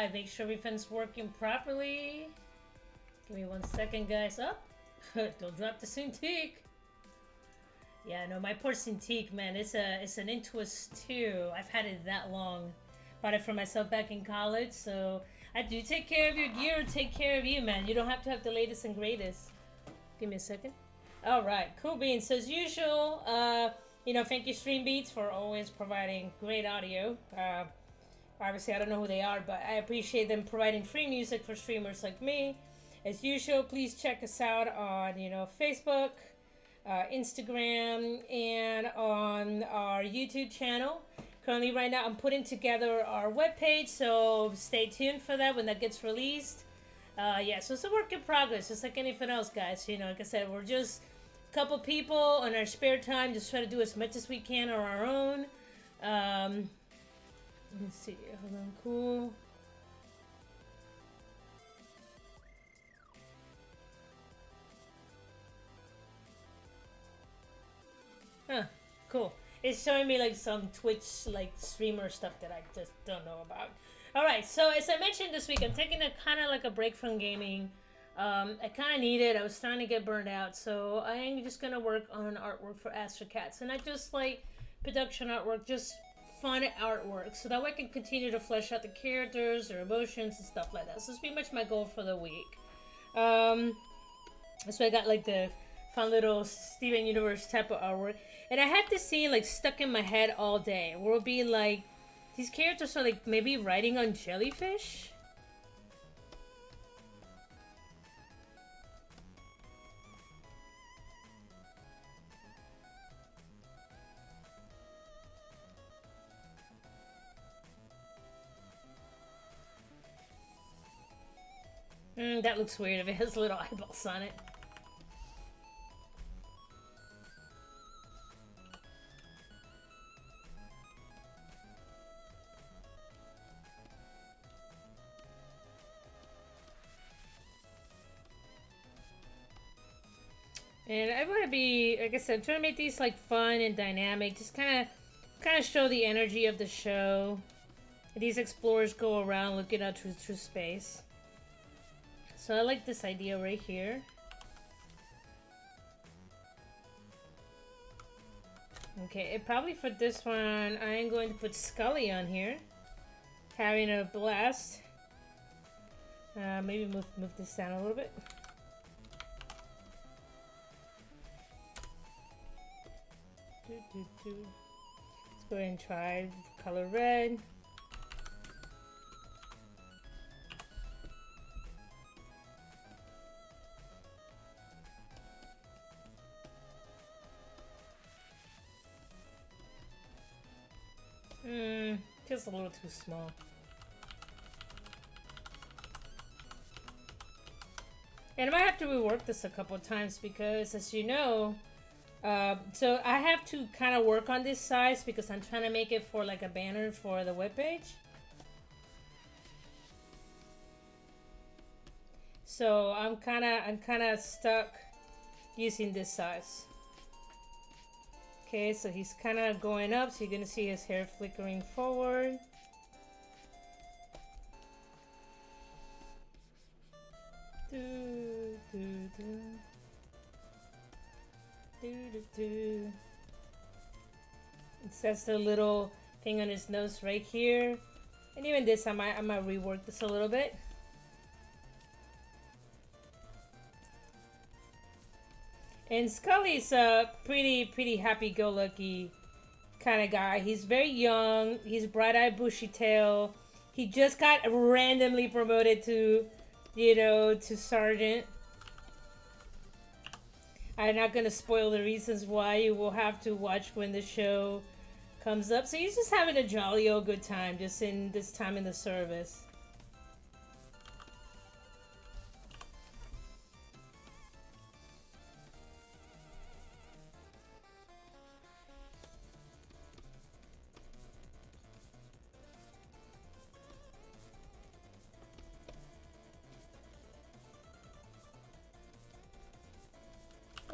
live. Make sure everything's working properly. Give me 1 second, guys. Up. Don't drop the Cintiq. Yeah, no, my poor Cintiq, man. It's an Intuos 2. I've had it that long. Bought it for myself back in college, so I do take care of your gear. Take care of you, man. You don't have to have the latest and greatest. Give me a second. All right, cool beans. So as usual, you know, thank you Stream Beats for always providing great audio. Obviously, I don't know who they are, but I appreciate them providing free music for streamers like me. As usual, please check us out on, you know, Facebook, Instagram, and on our YouTube channel. Currently, right now, I'm putting together our webpage, so stay tuned for that when that gets released. Yeah, so it's a work in progress, just like anything else, guys. You know, like I said, we're just a couple people on our spare time, just try to do as much as we can on our own. Let's see, hold on, cool. Huh, cool. It's showing me like some Twitch like streamer stuff that I just don't know about. Alright, so as I mentioned this week, I'm taking a kind of like a break from gaming. I kind of need it. I was starting to get burned out, so I am just going to work on artwork for Astrocats. And not just like production artwork, just fun artwork, so that way I can continue to flesh out the characters, their emotions, and stuff like that. So that's pretty much my goal for the week. So I got like the fun little Steven Universe type of artwork. And I had this scene like stuck in my head all day. We'll be like, these characters are like maybe riding on jellyfish? That looks weird if it has little eyeballs on it. And I want to be, like I said, I'm trying to make these like fun and dynamic, just kind of show the energy of the show. These explorers go around looking out through space. So I like this idea right here. Okay, and probably for this one, I am going to put Skully on here. Having a blast. Maybe move this down a little bit. Let's go ahead and try color red. Just a little too small. And I might have to rework this a couple of times because, as you know, so I have to kind of work on this size because I'm trying to make it for like a banner for the webpage. So I'm kind of stuck using this size. Okay, so he's kind of going up, so you're gonna see his hair flickering forward. It says the little thing on his nose right here, and even this I might rework this a little bit. And Skully's a pretty happy-go-lucky kind of guy. He's very young. He's bright-eyed, bushy-tail. He just got randomly promoted to, you know, to sergeant. I'm not gonna spoil the reasons why. You will have to watch when the show comes up. So he's just having a jolly old good time, just in this time in the service.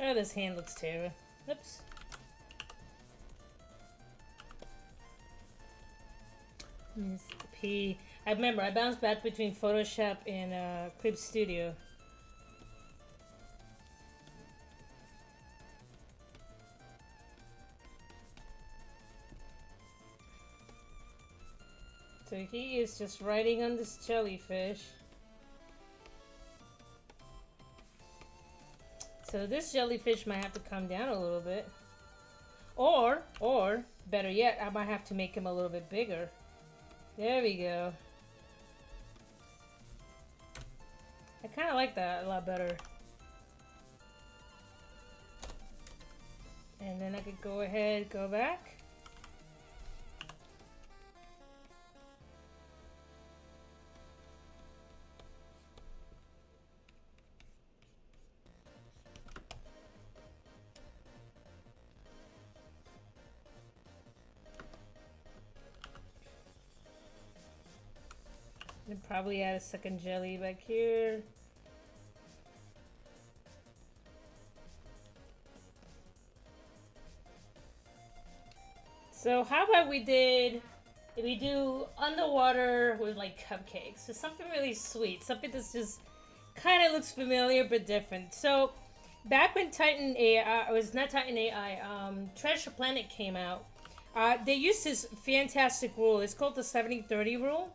Oh, this hand looks terrible. Oops. Miss P. I remember I bounced back between Photoshop and Crib Studio. So he is just riding on this jellyfish. So this jellyfish might have to come down a little bit. Or, better yet, I might have to make him a little bit bigger. There we go. I kind of like that a lot better. And then I could go ahead, go back. And probably add a second jelly back here. So how about we do underwater with like cupcakes? So something really sweet, something that's just kind of looks familiar but different. So back when Titan AI, it was not Titan AI, Treasure Planet came out, they used this fantastic rule. It's called the 70-30 rule,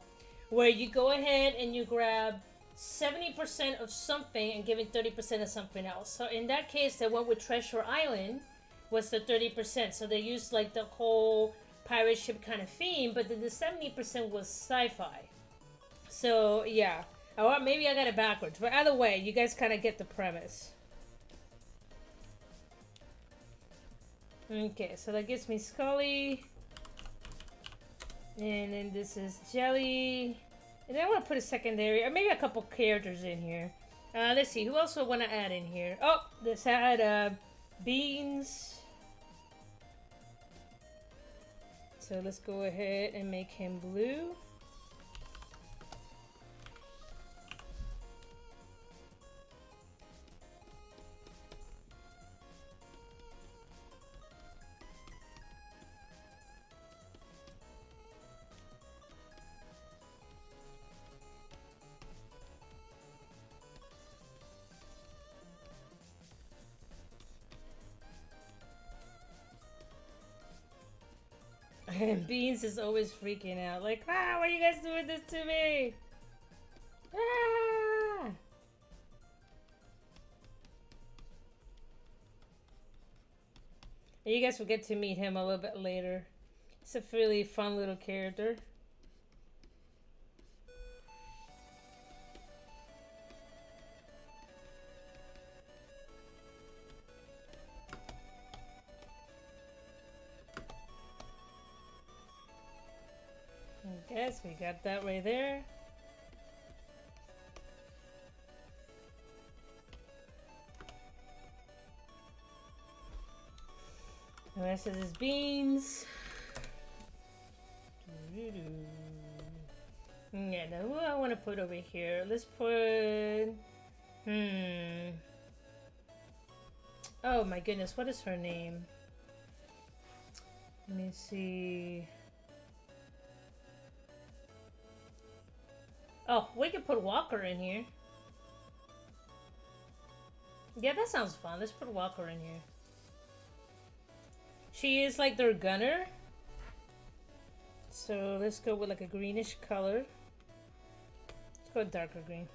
where you go ahead and you grab 70% of something and give it 30% of something else. So in that case, they went with Treasure Island, was the 30%. So they used like the whole pirate ship kind of theme, but then the 70% was sci-fi. So yeah, or maybe I got it backwards. But either way, you guys kind of get the premise. Okay, so that gives me Skully. And then this is Jelly. And then I want to put a secondary, or maybe a couple characters in here. Let's see, who else would I want to add in here? Oh, this had Beans. So let's go ahead and make him blue. And Beans is always freaking out. Like, why are you guys doing this to me? Ah! And you guys will get to meet him a little bit later. It's a really fun little character. I guess we got that right there. The rest of his beans. Yeah, now who I want to put over here? Let's put... Oh my goodness, what is her name? Let me see... Oh, we could put Walker in here. Yeah, that sounds fun. Let's put Walker in here. She is like their gunner. So let's go with like a greenish color. Let's go darker green.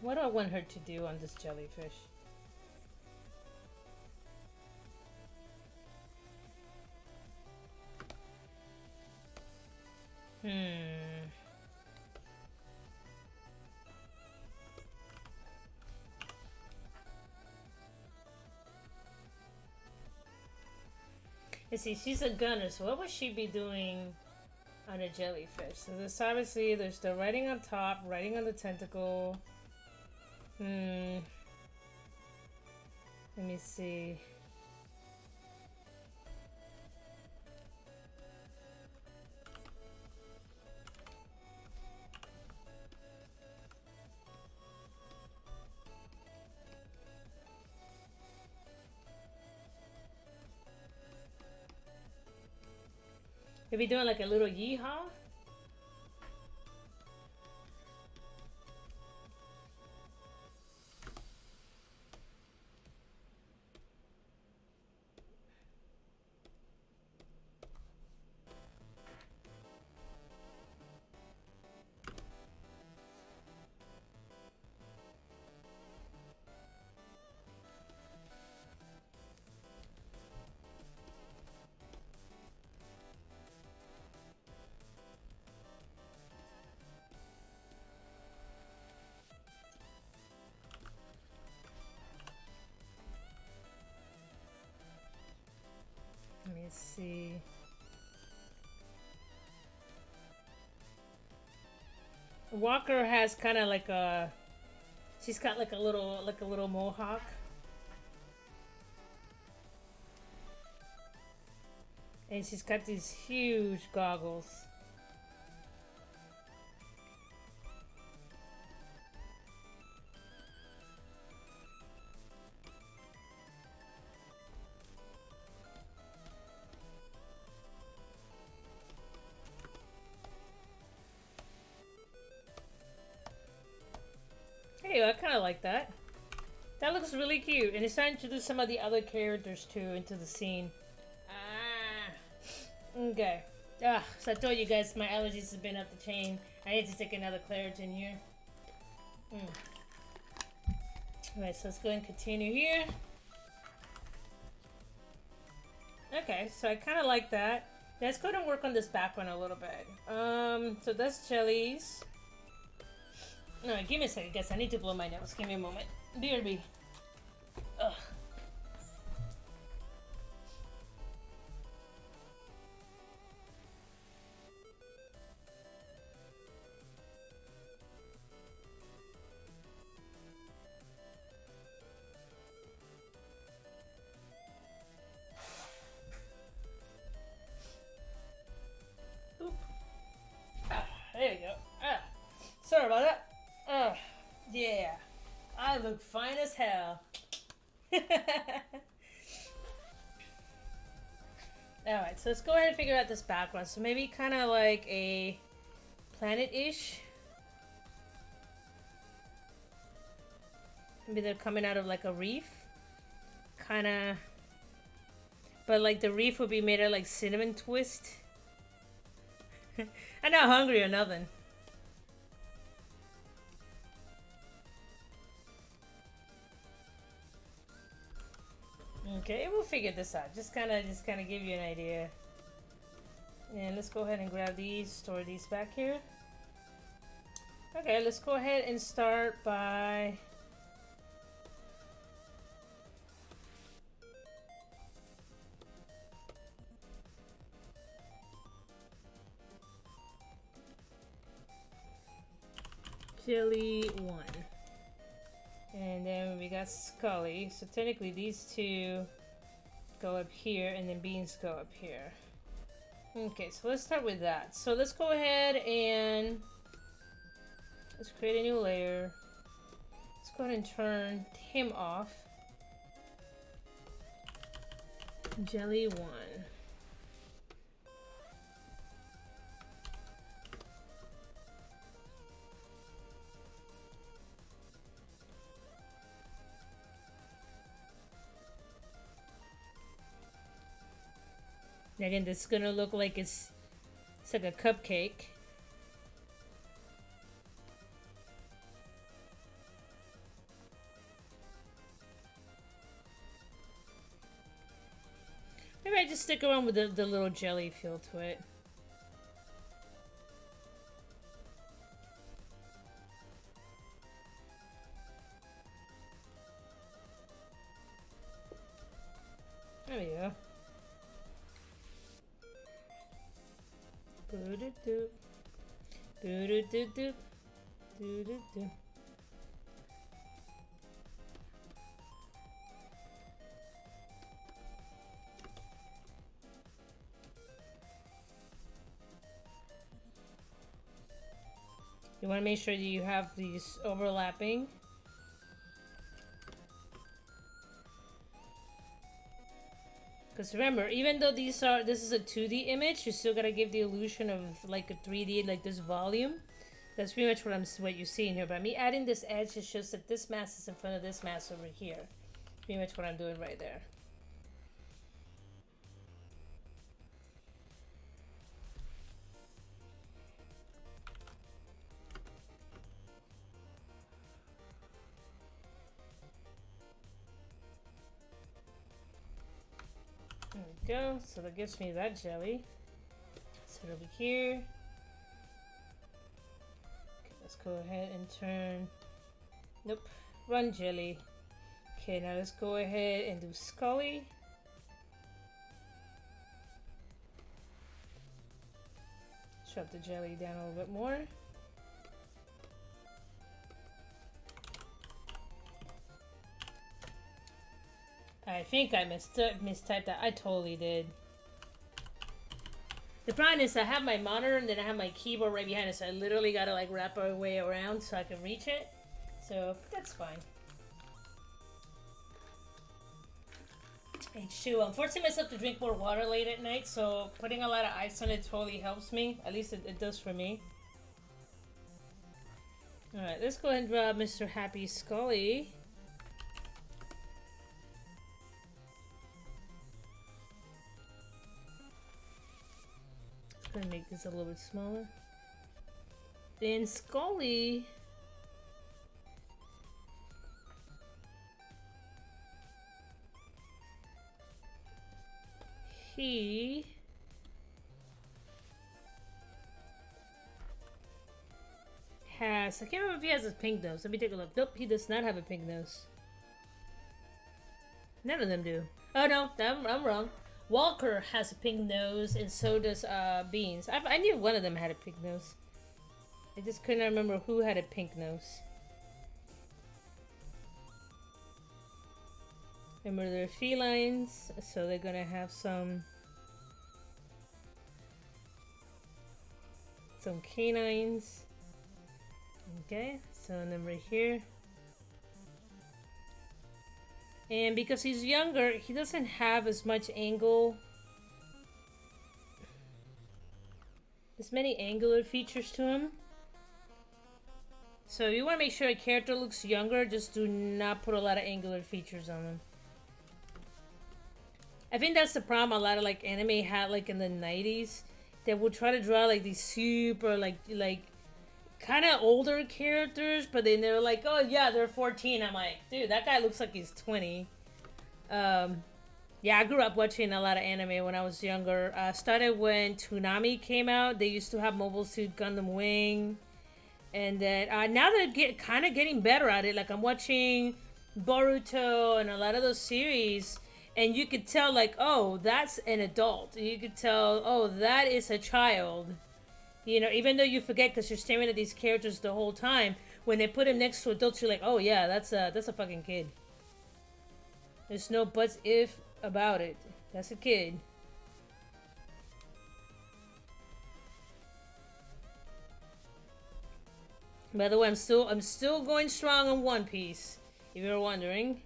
What do I want her to do on this jellyfish? Let's see, she's a gunner, so what would she be doing on a jellyfish? So there's obviously, there's the writing on top, writing on the tentacle. Let me see. Maybe doing like a little yeehaw. Let me see. Walker has kind of like a. She's got like a little mohawk. And she's got these huge goggles. Hey, I kind of like that. That looks really cute. And it's starting to introduce some of the other characters too into the scene. Okay. So I told you guys my allergies have been up the chain. I need to take another Claritin here. Alright, so let's go ahead and continue here. Okay, so I kind of like that. Let's go and work on this background a little bit. So that's Jellies. No, give me a second, guys. I need to blow my nose. Give me a moment. BRB. Ugh. There you go. Sorry about that. Yeah. I look fine as hell. Alright, so let's go ahead and figure out this background. So maybe kind of like a planet-ish. Maybe they're coming out of like a reef. Kind of. But like the reef would be made of like cinnamon twist. I'm not hungry or nothing. Okay, we'll figure this out. Just kind of give you an idea. And let's go ahead and grab these, store these back here. Okay, let's go ahead and start by Jelly 1. And then we got Skully. So technically these two go up here and then Beans go up here. Okay, so let's start with that. So let's go ahead and let's create a new layer. Let's go ahead and turn him off. Jelly 1. Again, this is gonna look like it's like a cupcake. Maybe I just stick around with the little jelly feel to it. There we go. Boo-doo-doo. Boo-doo-doo-doo. Doo-doo-doo. You want to make sure that you have these overlapping. Because remember, even though this is a 2D image, you still gotta give the illusion of like a 3D, like this volume. That's pretty much what you're seeing here. But me adding this edge is just that this mask is in front of this mask over here. Pretty much what I'm doing right there. There we go. So that gives me that jelly. Set it over here. Okay, let's go ahead and turn. Nope. Run jelly. Okay, now let's go ahead and do Skully. Drop the jelly down a little bit more. I think I mistyped that. I totally did. The problem is I have my monitor and then I have my keyboard right behind it, so I literally gotta like wrap our way around so I can reach it. So that's fine. H2. I'm forcing myself to drink more water late at night, so putting a lot of ice on it totally helps me. At least it does for me. Alright, let's go ahead and draw Mr. Happy Skully. Gonna make this a little bit smaller. Then Skully. He has, I can't remember if he has a pink nose. Let me take a look. Nope, he does not have a pink nose. None of them do. Oh no, I'm wrong. Walker has a pink nose, and so does Beans. I knew one of them had a pink nose. I just couldn't remember who had a pink nose. Remember, they're felines, so they're gonna have some canines. Okay, so then right here. And because he's younger, he doesn't have as much angle. As many angular features to him. So you want to make sure a character looks younger, just do not put a lot of angular features on them. I think that's the problem a lot of like anime had like in the 90s. They would try to draw like these super like kind of older characters, but then they're like, oh yeah, they're 14. I'm like, dude, that guy looks like he's 20. Yeah, I grew up watching a lot of anime when I was younger. Started when Toonami came out. They used to have Mobile Suit Gundam Wing. And then now they're kind of getting better at it. Like I'm watching Boruto and a lot of those series, and you could tell like, oh, that's an adult. You could tell, oh, that is a child. You know, even though you forget because you're staring at these characters the whole time, when they put him next to adults, you're like, oh yeah, that's a fucking kid. There's no buts if about it. That's a kid. By the way, I'm still going strong on One Piece, if you're wondering.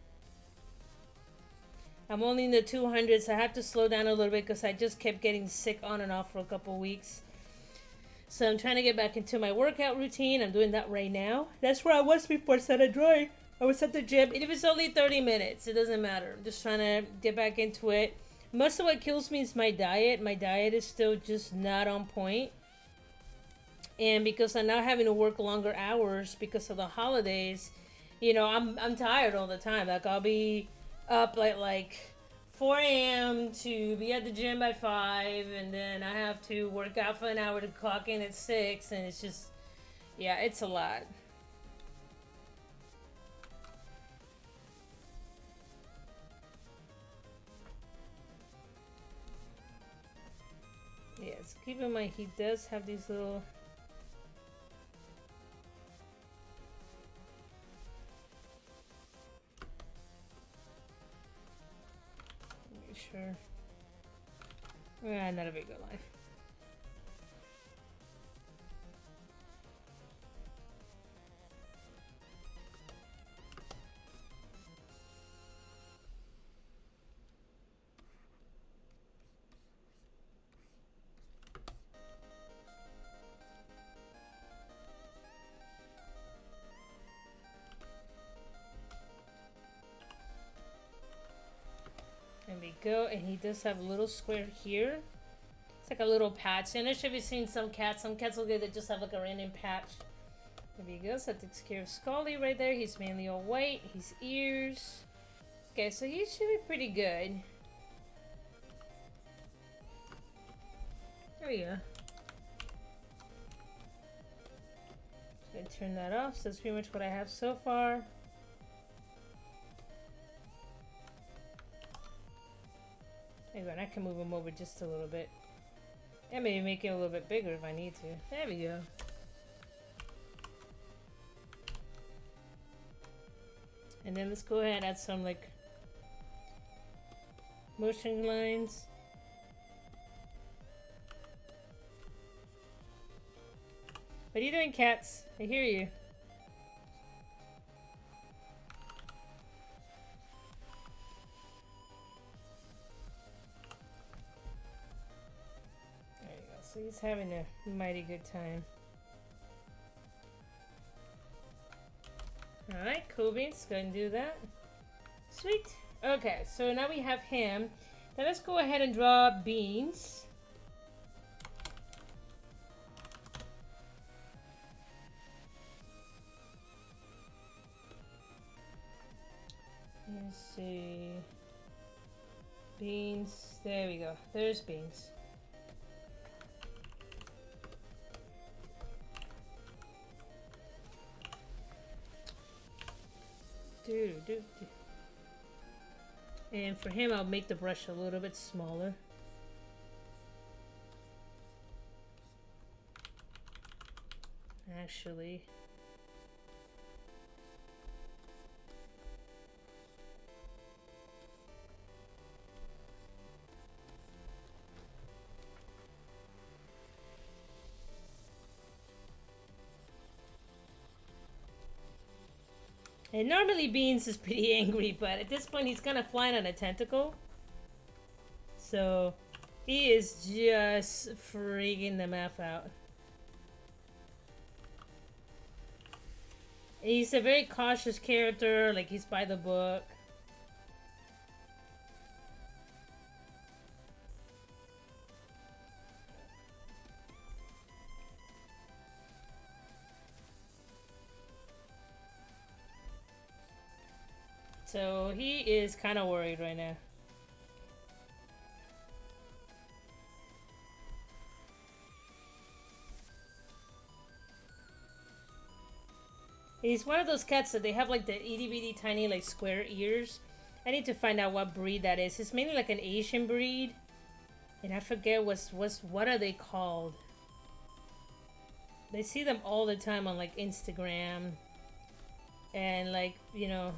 I'm only in the 200s. I have to slow down a little bit because I just kept getting sick on and off for a couple weeks. So I'm trying to get back into my workout routine. I'm doing that right now. That's where I was before I started drawing. I was at the gym. It was only 30 minutes. It doesn't matter. I'm just trying to get back into it. Most of what kills me is my diet. My diet is still just not on point. And because I'm now having to work longer hours because of the holidays, you know, I'm tired all the time. Like I'll be up like 4 a.m. to be at the gym by 5, and then I have to work out for an hour to clock in at 6, and it's just, yeah, it's a lot. Yes, keep in mind he does have these little... Sure. Yeah, not a big good line. go. And he does have a little square here. It's like a little patch. And I should be seeing some cats. Some cats will get that just have like a random patch. There he goes. That takes care of Skully right there. He's mainly all white. His ears. Okay, so he should be pretty good. There we go. Just gonna turn that off. So that's pretty much what I have so far. There we go. And I can move him over just a little bit. And maybe make it a little bit bigger if I need to. There we go. And then let's go ahead and add some like motion lines. What are you doing, cats? I hear you. There you go. So he's having a mighty good time. Alright, cool beans. Go ahead and do that. Sweet. Okay, so now we have him. Now let's go ahead and draw Beans. Let's see. Beans. There we go. There's Beans. And for him, I'll make the brush a little bit smaller. Actually. And normally Beans is pretty angry, but at this point he's kind of flying on a tentacle. So he is just freaking the F out. He's a very cautious character, like he's by the book. So he is kind of worried right now. He's one of those cats that they have like the itty bitty tiny like square ears. I need to find out what breed that is. It's mainly like an Asian breed. And I forget what are they called. They see them all the time on like Instagram. And like, you know,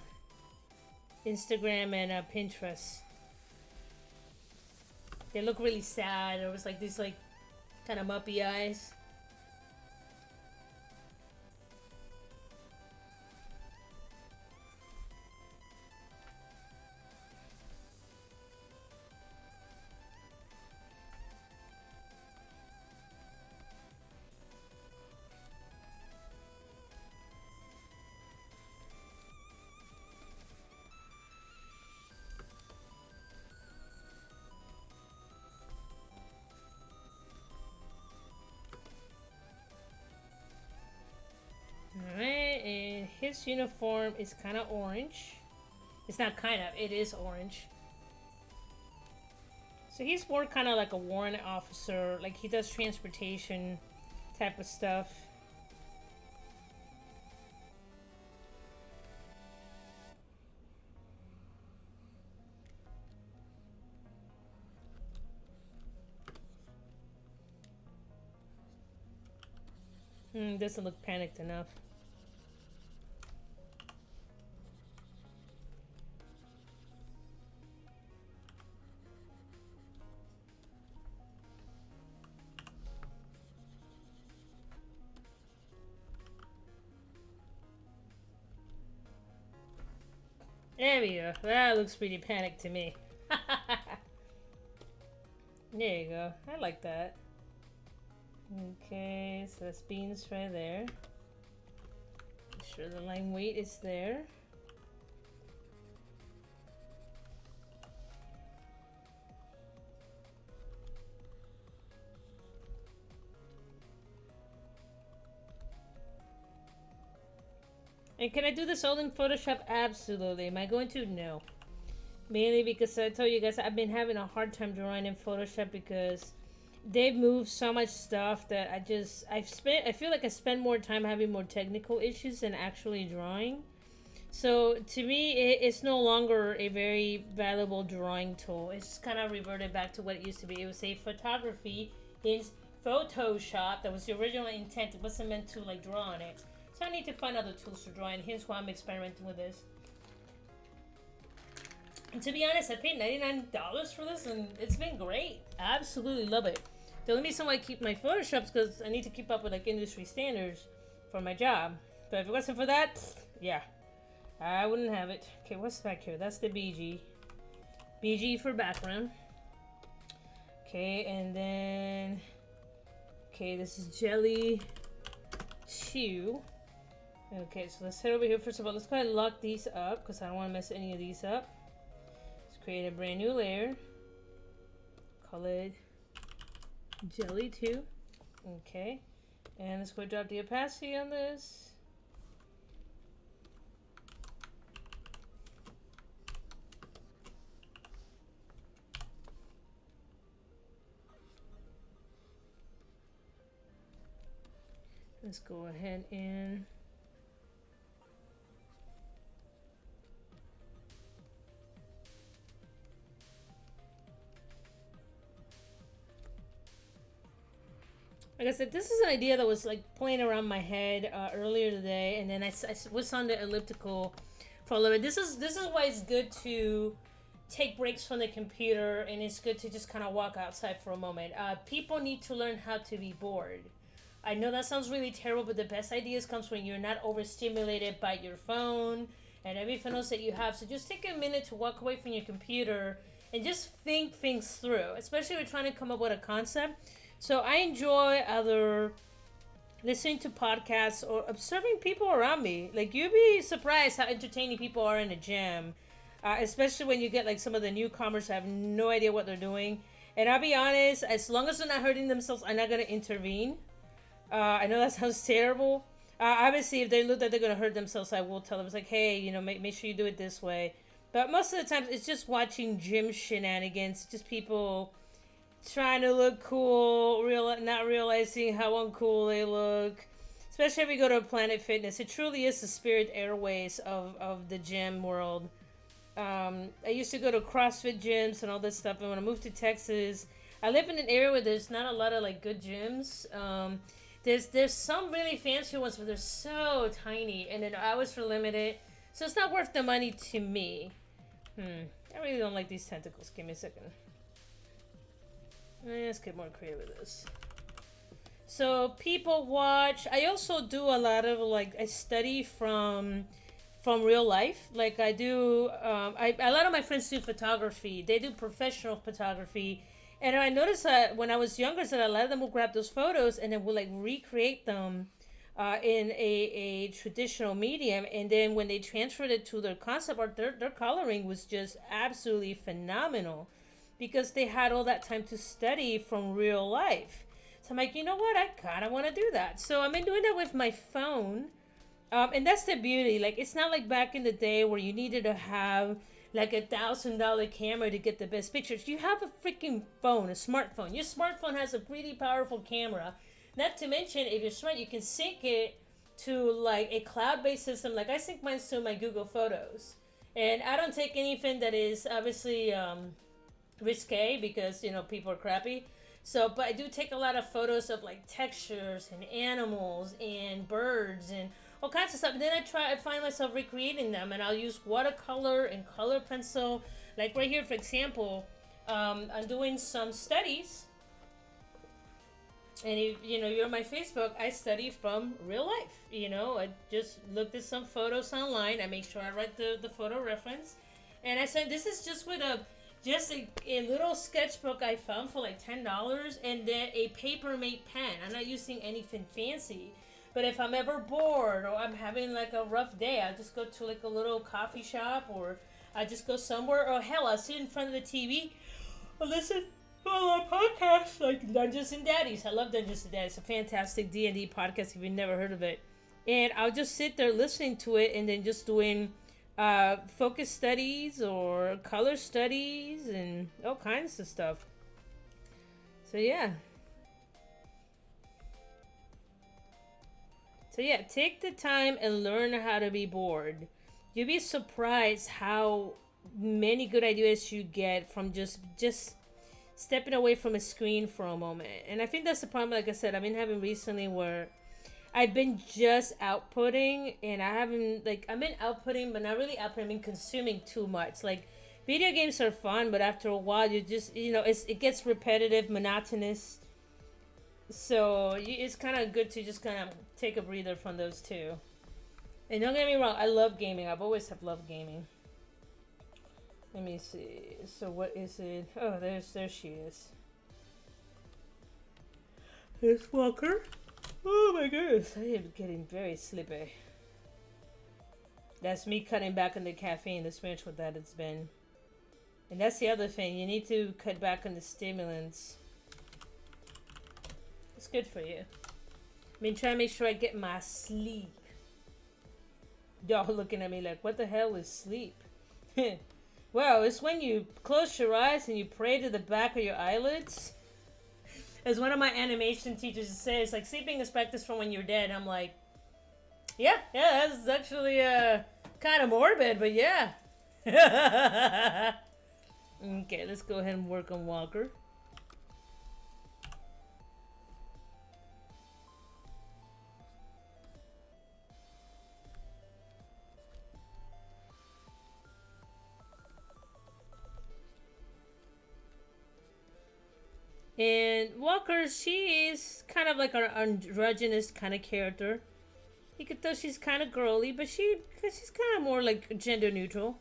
Instagram and Pinterest. They look really sad. There was like these like kind of muppy eyes. Alright, and his uniform is kind of orange. It's not kind of, it is orange. So he's more kind of like a warrant officer, like he does transportation type of stuff. Doesn't look panicked enough. There we go. That looks pretty panicked to me. There you go. I like that. Okay, so that's Beans right there. Make sure the line weight is there. And can I do this all in Photoshop? Absolutely. Am I going to? No. Mainly because I told you guys I've been having a hard time drawing in Photoshop because they've moved so much stuff that I feel like I spend more time having more technical issues than actually drawing. So to me, it's no longer a very valuable drawing tool. It's just kind of reverted back to what it used to be. It was a photography in Photoshop. That was the original intent. It wasn't meant to like draw on it. So I need to find other tools to draw, and here's why I'm experimenting with this. And to be honest, I paid $99 for this, and it's been great. I absolutely love it. The only reason why I keep my Photoshops because I need to keep up with like industry standards for my job. But if it wasn't for that, yeah, I wouldn't have it. Okay, what's back here? That's the BG. BG for background. Okay, and then... Okay, this is Jelly 2. Okay, so let's head over here. First of all, let's go ahead and lock these up because I don't want to mess any of these up. Let's create a brand new layer. Call it Jelly 2. Okay, and let's go drop the opacity on this. Let's go ahead and like I said, this is an idea that was like playing around my head earlier today, and then I was on the elliptical for a little bit. This is why it's good to take breaks from the computer, and it's good to just kind of walk outside for a moment. People need to learn how to be bored. I know that sounds really terrible, but the best ideas comes when you're not overstimulated by your phone and everything else that you have. So just take a minute to walk away from your computer and just think things through, especially if you're trying to come up with a concept. So I enjoy either listening to podcasts or observing people around me. Like, you'd be surprised how entertaining people are in a gym, especially when you get like some of the newcomers who have no idea what they're doing. And I'll be honest, as long as they're not hurting themselves, I'm not going to intervene. I know that sounds terrible. Obviously, if they look that they're going to hurt themselves, I will tell them. It's like, hey, you know, make sure you do it this way. But most of the times, it's just watching gym shenanigans. Just people trying to look cool, not realizing how uncool they look. Especially if we go to Planet Fitness. It truly is the Spirit Airways of the gym world. I used to go to CrossFit gyms and all this stuff. And when I moved to Texas, I live in an area where there's not a lot of like good gyms. There's some really fancy ones, but they're so tiny, and then hours are limited, so it's not worth the money to me. I really don't like these tentacles. Give me a second. Let's get more creative with this. So people watch. I also do a lot of like I study from real life. Like I do. A lot of my friends do photography. They do professional photography. And I noticed that when I was younger, that a lot of them would grab those photos and then would like recreate them in a traditional medium. And then when they transferred it to their concept art, their coloring was just absolutely phenomenal because they had all that time to study from real life. So I'm like, you know what? I kind of want to do that. So I've been doing that with my phone. And that's the beauty. Like, it's not like back in the day where you needed to have like $1,000 camera to get the best pictures. You have a freaking phone, a smartphone. Your smartphone has a pretty powerful camera. Not to mention, if you're smart, you can sync it to like a cloud-based system. Like I sync mine to my Google Photos. And I don't take anything that is obviously risque because, you know, people are crappy. So, but I do take a lot of photos of like textures and animals and birds and all kinds of stuff. And then I find myself recreating them, and I'll use watercolor and color pencil. Like right here, for example, I'm doing some studies. And if you know you're on my Facebook, I study from real life. You know, I just looked at some photos online. I make sure I write the photo reference, and I said this is just with a little sketchbook I found for like $10, and then a paper made pen. I'm not using anything fancy. But if I'm ever bored or I'm having like a rough day, I'll just go to like a little coffee shop, or I just go somewhere, or hell, I'll sit in front of the TV or listen to a podcast like Dungeons and Daddies. I love Dungeons and Daddies. It's a fantastic D&D podcast if you've never heard of it. and I'll just sit there listening to it and then just doing focus studies or color studies and all kinds of stuff. So yeah. So yeah, take the time and learn how to be bored. You'll be surprised how many good ideas you get from just stepping away from a screen for a moment. And I think that's the problem, like I said, I've been having recently where I've been just outputting and I haven't, like, I've been outputting, but not really outputting, I've been consuming too much. Like, video games are fun, but after a while, you just, it gets repetitive, monotonous. So it's kind of good to just kind of take a breather from those two. And don't get me wrong, I love gaming. I've always have loved gaming. Let me see. So what is it? Oh, there she is. There's Walker. Oh my goodness, I am getting very sleepy. That's me cutting back on the caffeine. That's much what that it's been. And that's the other thing. You need to cut back on the stimulants. It's good for you. I mean, try to make sure I get my sleep. Y'all looking at me like, what the hell is sleep? Well, it's when you close your eyes and you pray to the back of your eyelids. As one of my animation teachers says, like, sleeping is practice for when you're dead. I'm like, yeah, that's actually kind of morbid, but yeah. Okay, let's go ahead and work on Walker. And Walker, she is kind of like an androgynous kind of character. You could tell she's kind of girly, but she's kind of more like gender neutral.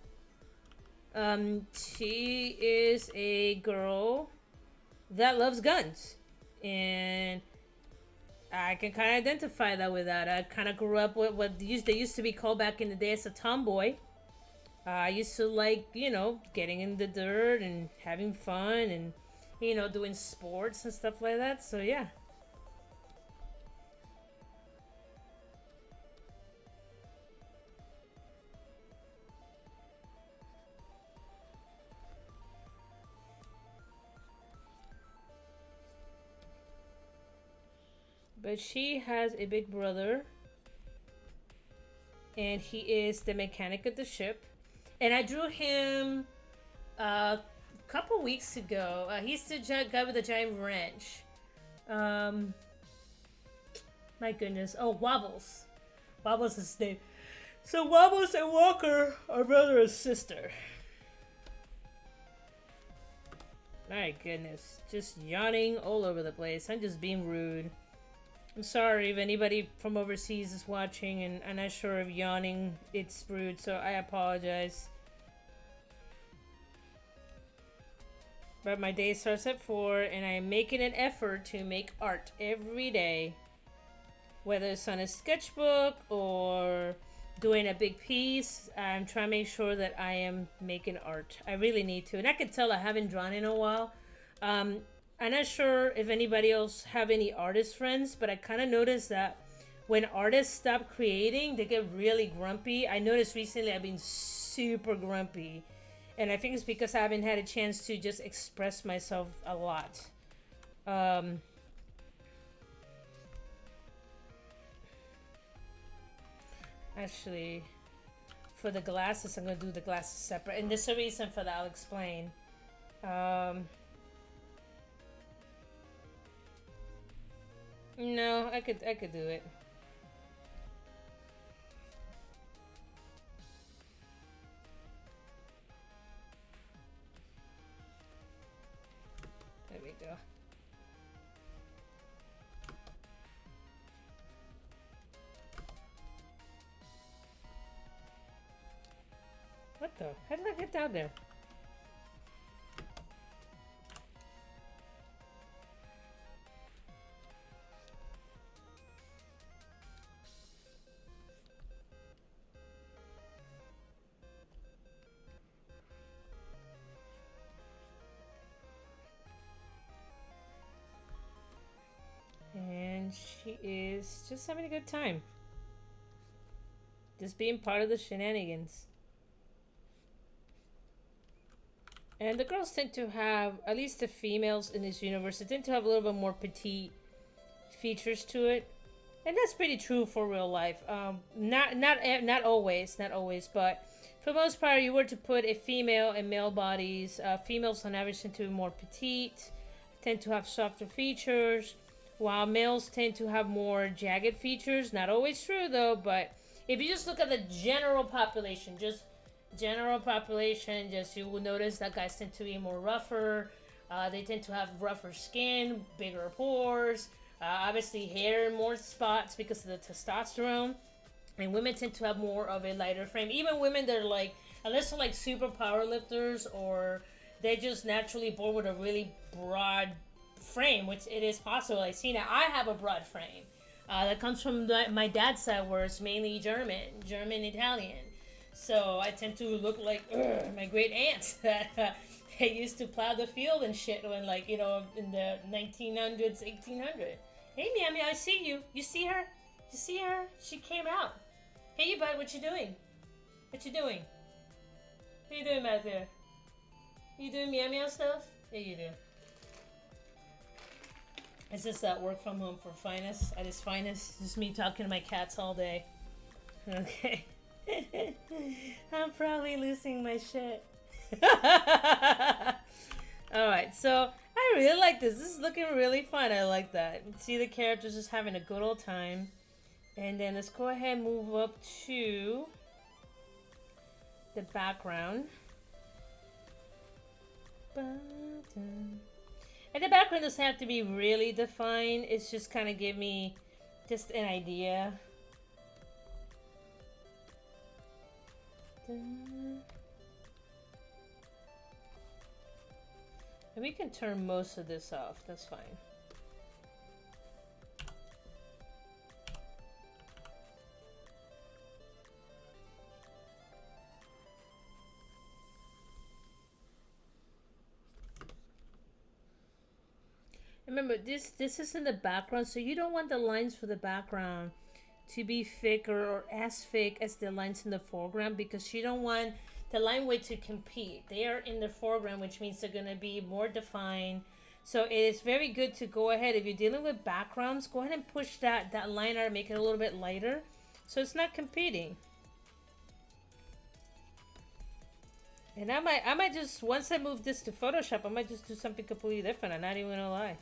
She is a girl that loves guns, and I can kind of identify that with that. I kind of grew up with what they used to be called back in the day as a tomboy. I used to like, getting in the dirt and having fun and, doing sports and stuff like that. So, yeah. But she has a big brother, and he is the mechanic of the ship. And I drew him a couple weeks ago. He's the guy with the giant wrench. My goodness. Oh, Wobbles. Wobbles is his name. So Wobbles and Walker are brother and sister. My goodness. Just yawning all over the place. I'm just being rude. I'm sorry if anybody from overseas is watching and I'm not sure if yawning it's rude, so I apologize. But my day starts at 4 and I'm making an effort to make art every day. Whether it's on a sketchbook or doing a big piece, I'm trying to make sure that I am making art. I really need to. And I can tell I haven't drawn in a while. I'm not sure if anybody else have any artist friends, but I kind of noticed that when artists stop creating, they get really grumpy. I noticed recently I've been super grumpy. And I think it's because I haven't had a chance to just express myself a lot. Actually, for the glasses, I'm going to do the glasses separate. And there's a reason for that, I'll explain. No, I could do it. There we go. What the? How did I get down there? And she is just having a good time. Just being part of the shenanigans. And the girls tend to have, at least the females in this universe, they tend to have a little bit more petite features to it. And that's pretty true for real life. Not always, but for the most part, you were to put a female and male bodies. Females on average tend to be more petite, tend to have softer features, while males tend to have more jagged features. Not always true though, but if you just look at the general population, just you will notice that guys tend to be more rougher. They tend to have rougher skin, bigger pores. Obviously, hair in more spots because of the testosterone. And women tend to have more of a lighter frame. Even women that are like, unless they're like super power lifters or they're just naturally born with a really broad frame, which it is possible. I see now, I have a broad frame. That comes from my dad's side where it's mainly German, Italian. So I tend to look like my great aunts that they used to plow the field and shit when, like, you know, in the 1900s, 1800s. Hey, Mammy, I see you. You see her? You see her? She came out. Hey, you bud, what you doing? What you doing? What you doing back there? You doing meow stuff? Yeah, you do. Is this that work from home for finest? At its finest? Just me talking to my cats all day. Okay. I'm probably losing my shit. Alright, so I really like this. This is looking really fun. I like that. See the characters just having a good old time. And then let's go ahead and move up to the background. And the background doesn't have to be really defined. It's just kind of give me just an idea. And we can turn most of this off. That's fine. Remember, this is in the background, so you don't want the lines for the background to be thicker or as thick as the lines in the foreground, because you don't want the line weight to compete. They are in the foreground, which means they're going to be more defined. So it is very good to go ahead, if you're dealing with backgrounds, go ahead and push that line art, make it a little bit lighter, so it's not competing. And I might just, once I move this to Photoshop, I might just do something completely different. I'm not even gonna lie.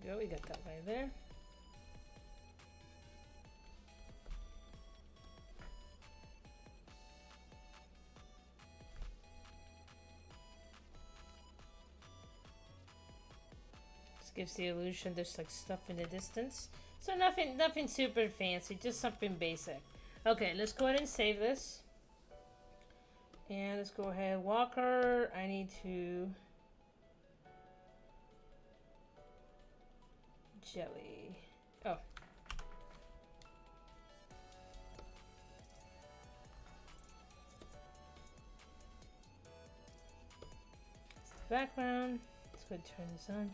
There we go, we got that right there. Gives the illusion there's like stuff in the distance. So nothing super fancy, just something basic. Okay, let's go ahead and save this. And let's go ahead, Walker. I need to jelly. Oh. Background. Let's go ahead and turn this on.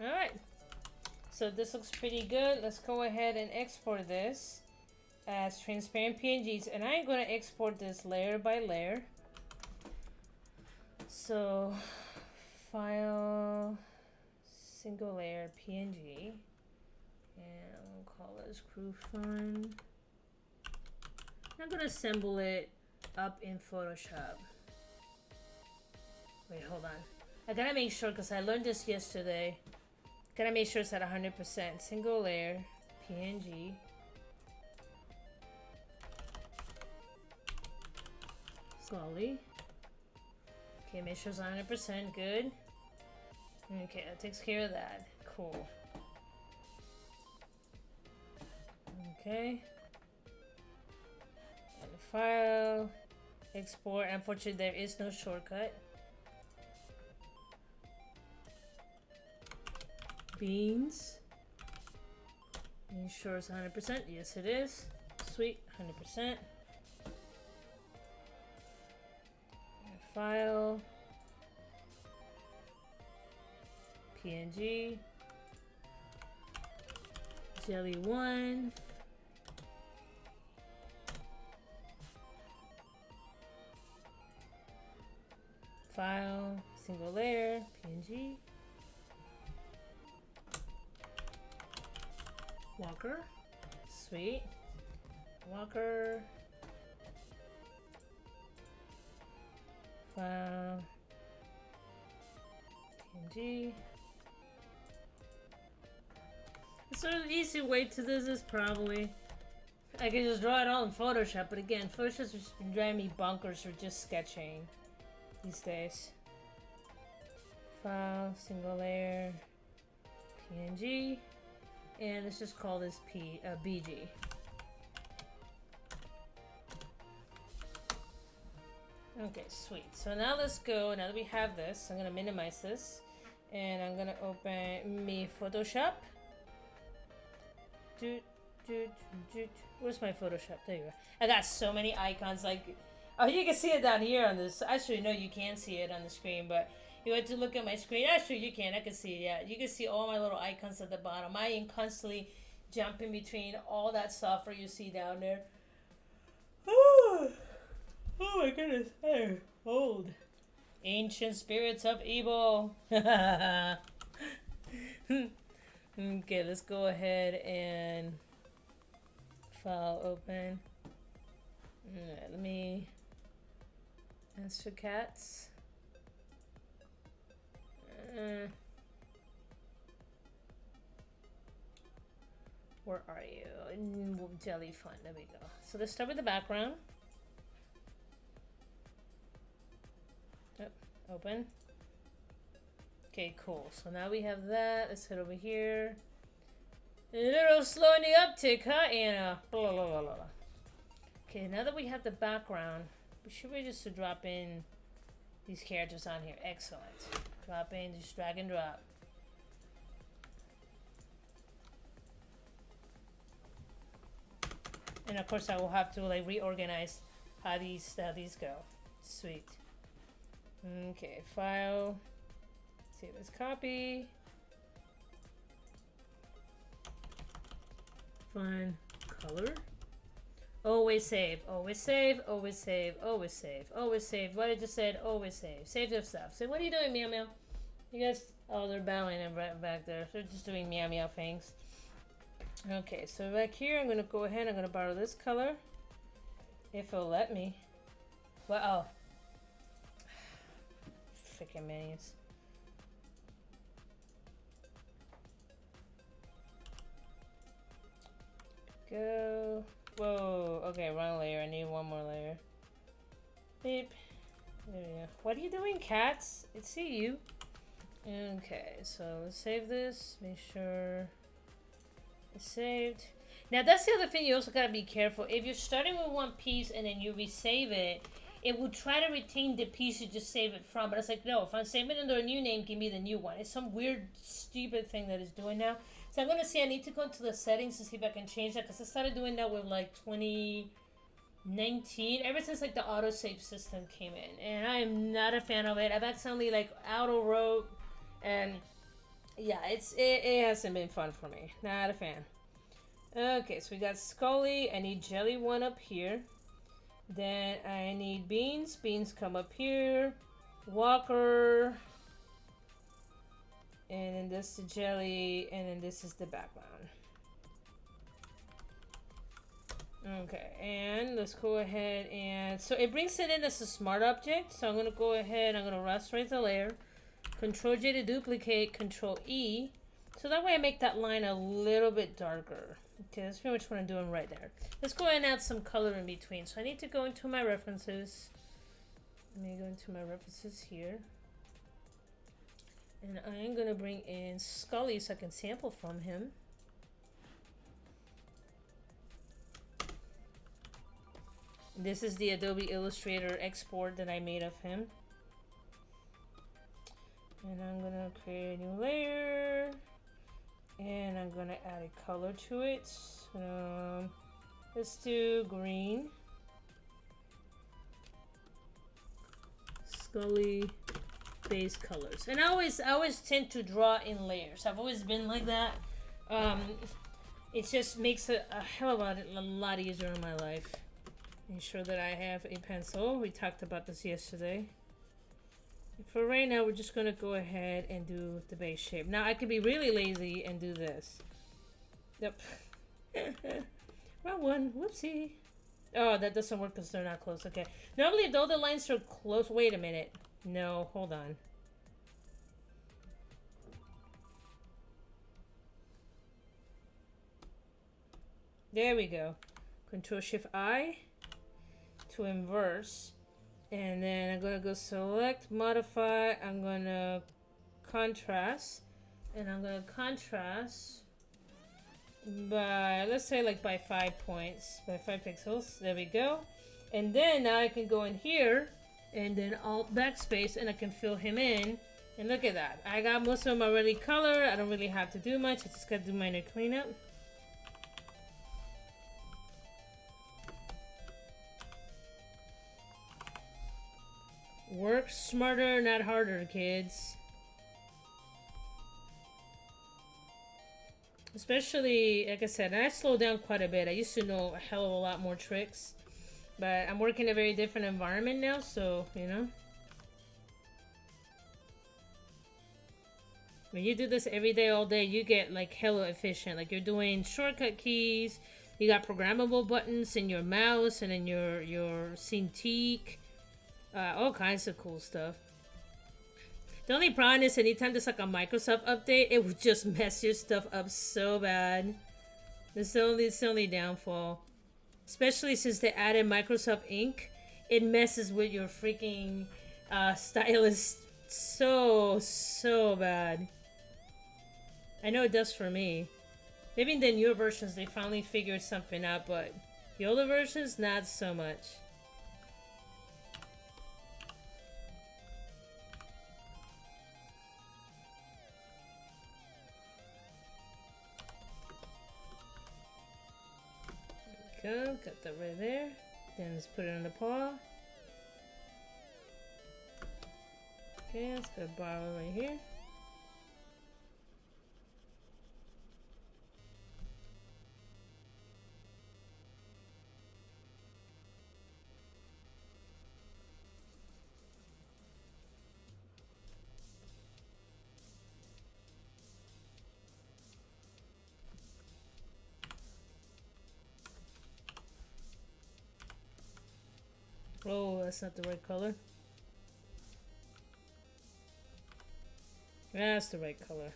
Alright, so this looks pretty good. Let's go ahead and export this as transparent PNGs, and I'm going to export this layer by layer. So, file, single layer PNG, and we'll call this crew fun. I'm going to assemble it up in Photoshop. Wait, hold on. I gotta make sure, because I learned this yesterday. Gotta make sure it's at 100%. Single layer, PNG. Skully. Okay, make sure it's 100%. Good. Okay, that takes care of that. Cool. Okay. And file. Export. Unfortunately, there is no shortcut. Beans. Make sure it's 100%. Yes, it is. Sweet. 100%. File. PNG. Jelly 1. File. Single layer. PNG. Walker. Sweet. Walker. File. PNG. The sort of easy way to this is probably I can just draw it all in Photoshop, but again, Photoshop's just been driving me bonkers for just sketching these days. File, single layer, PNG, and let's just call this BG. Okay, sweet. So now let's go. Now that we have this, I'm gonna minimize this, and I'm gonna open me Photoshop. Where's my Photoshop? There you go. I got so many icons. Like, oh, you can see it down here on this. Actually, no, you can't see it on the screen, but you have to look at my screen. Actually, you can. I can see it. Yeah, you can see all my little icons at the bottom. I am constantly jumping between all that software you see down there. Oh my goodness. I'm old. Ancient spirits of evil. Okay, let's go ahead and file open. Let me Astrocats. Where are you? Jelly Fun. There we go. So let's start with the background. Open. Okay, cool. So now we have that. Let's head over here. A little slow in the uptick, huh, Anna? Blah, blah, blah, blah. Okay, now that we have the background, we should be just to drop in these characters on here. Excellent. Drop in, just drag and drop. And of course, I will have to like reorganize how these go. Sweet. Okay, file. Save as copy. Fine. Color. Always save. Always save. Always save. Always save. Always save. What I just said. Always save. Save their stuff. So what are you doing, meow meow? You guys. Oh, they're battling right back there. They're just doing meow meow things. Okay, so back here, I'm gonna go ahead. I'm gonna borrow this color, if it'll let me. Well, oh. Freaking menus. Go. Whoa. Okay, wrong layer. I need one more layer. Beep. There we go. What are you doing, cats? It's you. Okay, so let's save this. Make sure it's saved. Now, that's the other thing you also gotta be careful. If you're starting with one piece and then you resave it, it will try to retain the piece you just save it from. But it's like, no, if I'm saving it under a new name, give me the new one. It's some weird, stupid thing that it's doing now. So I'm going to see, I need to go into the settings to see if I can change that. Because I started doing that with like 2019. Ever since like the autosave system came in. And I am not a fan of it. I've accidentally like auto-wrote. And yeah, it hasn't been fun for me. Not a fan. Okay, so we got Skully. I need Jelly 1 up here. Then I need Beans. Beans come up here. Walker. And then this is Jelly. And then this is the background. Okay, and let's go ahead and... So it brings it in as a smart object. So I'm going to go ahead. I'm going to rasterize the layer. Control J to duplicate. Control E. So that way I make that line a little bit darker. Okay, that's pretty much what I'm doing right there. Let's go ahead and add some color in between. So I need to go into my references. Let me go into my references here. And I am going to bring in Skully so I can sample from him. This is the Adobe Illustrator export that I made of him. And I'm going to create a new layer. And I'm going to add a color to it. Let's do green. Skully base colors. And I always tend to draw in layers. I've always been like that. It just makes it a hell of a lot easier in my life. Ensure that I have a pencil. We talked about this yesterday. For right now, we're just gonna go ahead and do the base shape. Now I could be really lazy and do this. Yep. Wrong one. Whoopsie. Oh, that doesn't work because they're not close. Okay. Normally, though, the lines are close. Wait a minute. No, hold on. There we go. Control-Shift-I to inverse. And then I'm going to go select, modify. I'm going to contrast. And I'm going to contrast by, let's say, like by 5 points. By 5 pixels. There we go. And then now I can go in here. And then Alt backspace. And I can fill him in. And look at that. I got most of them already colored. I don't really have to do much. I just got to do minor cleanup. Work smarter, not harder, kids. Especially, like I said, I slowed down quite a bit. I used to know a hell of a lot more tricks. But I'm working in a very different environment now, so, you know. When you do this every day, all day, you get, like, hella efficient. Like, you're doing shortcut keys. You got programmable buttons in your mouse and in your Cintiq. All kinds of cool stuff. The only problem is anytime there's like a Microsoft update, it would just mess your stuff up so bad. It's the only downfall. Especially since they added Microsoft Ink. It messes with your freaking stylus so bad. I know it does for me. Maybe in the newer versions they finally figured something out, but the older versions, not so much. Go, got that right there. Then let's put it on the paw. Okay, let's put a borrow right here. Oh, that's not the right color. That's the right color.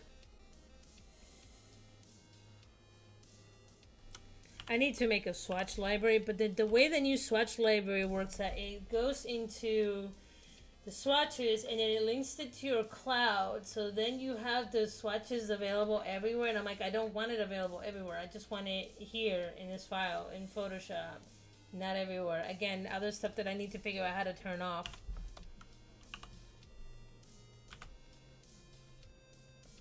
I need to make a swatch library, but the way the new swatch library works, that it goes into the swatches and then it links it to your cloud. So then you have the swatches available everywhere. And I'm like, I don't want it available everywhere. I just want it here in this file in Photoshop. Not everywhere. Again, other stuff that I need to figure out how to turn off.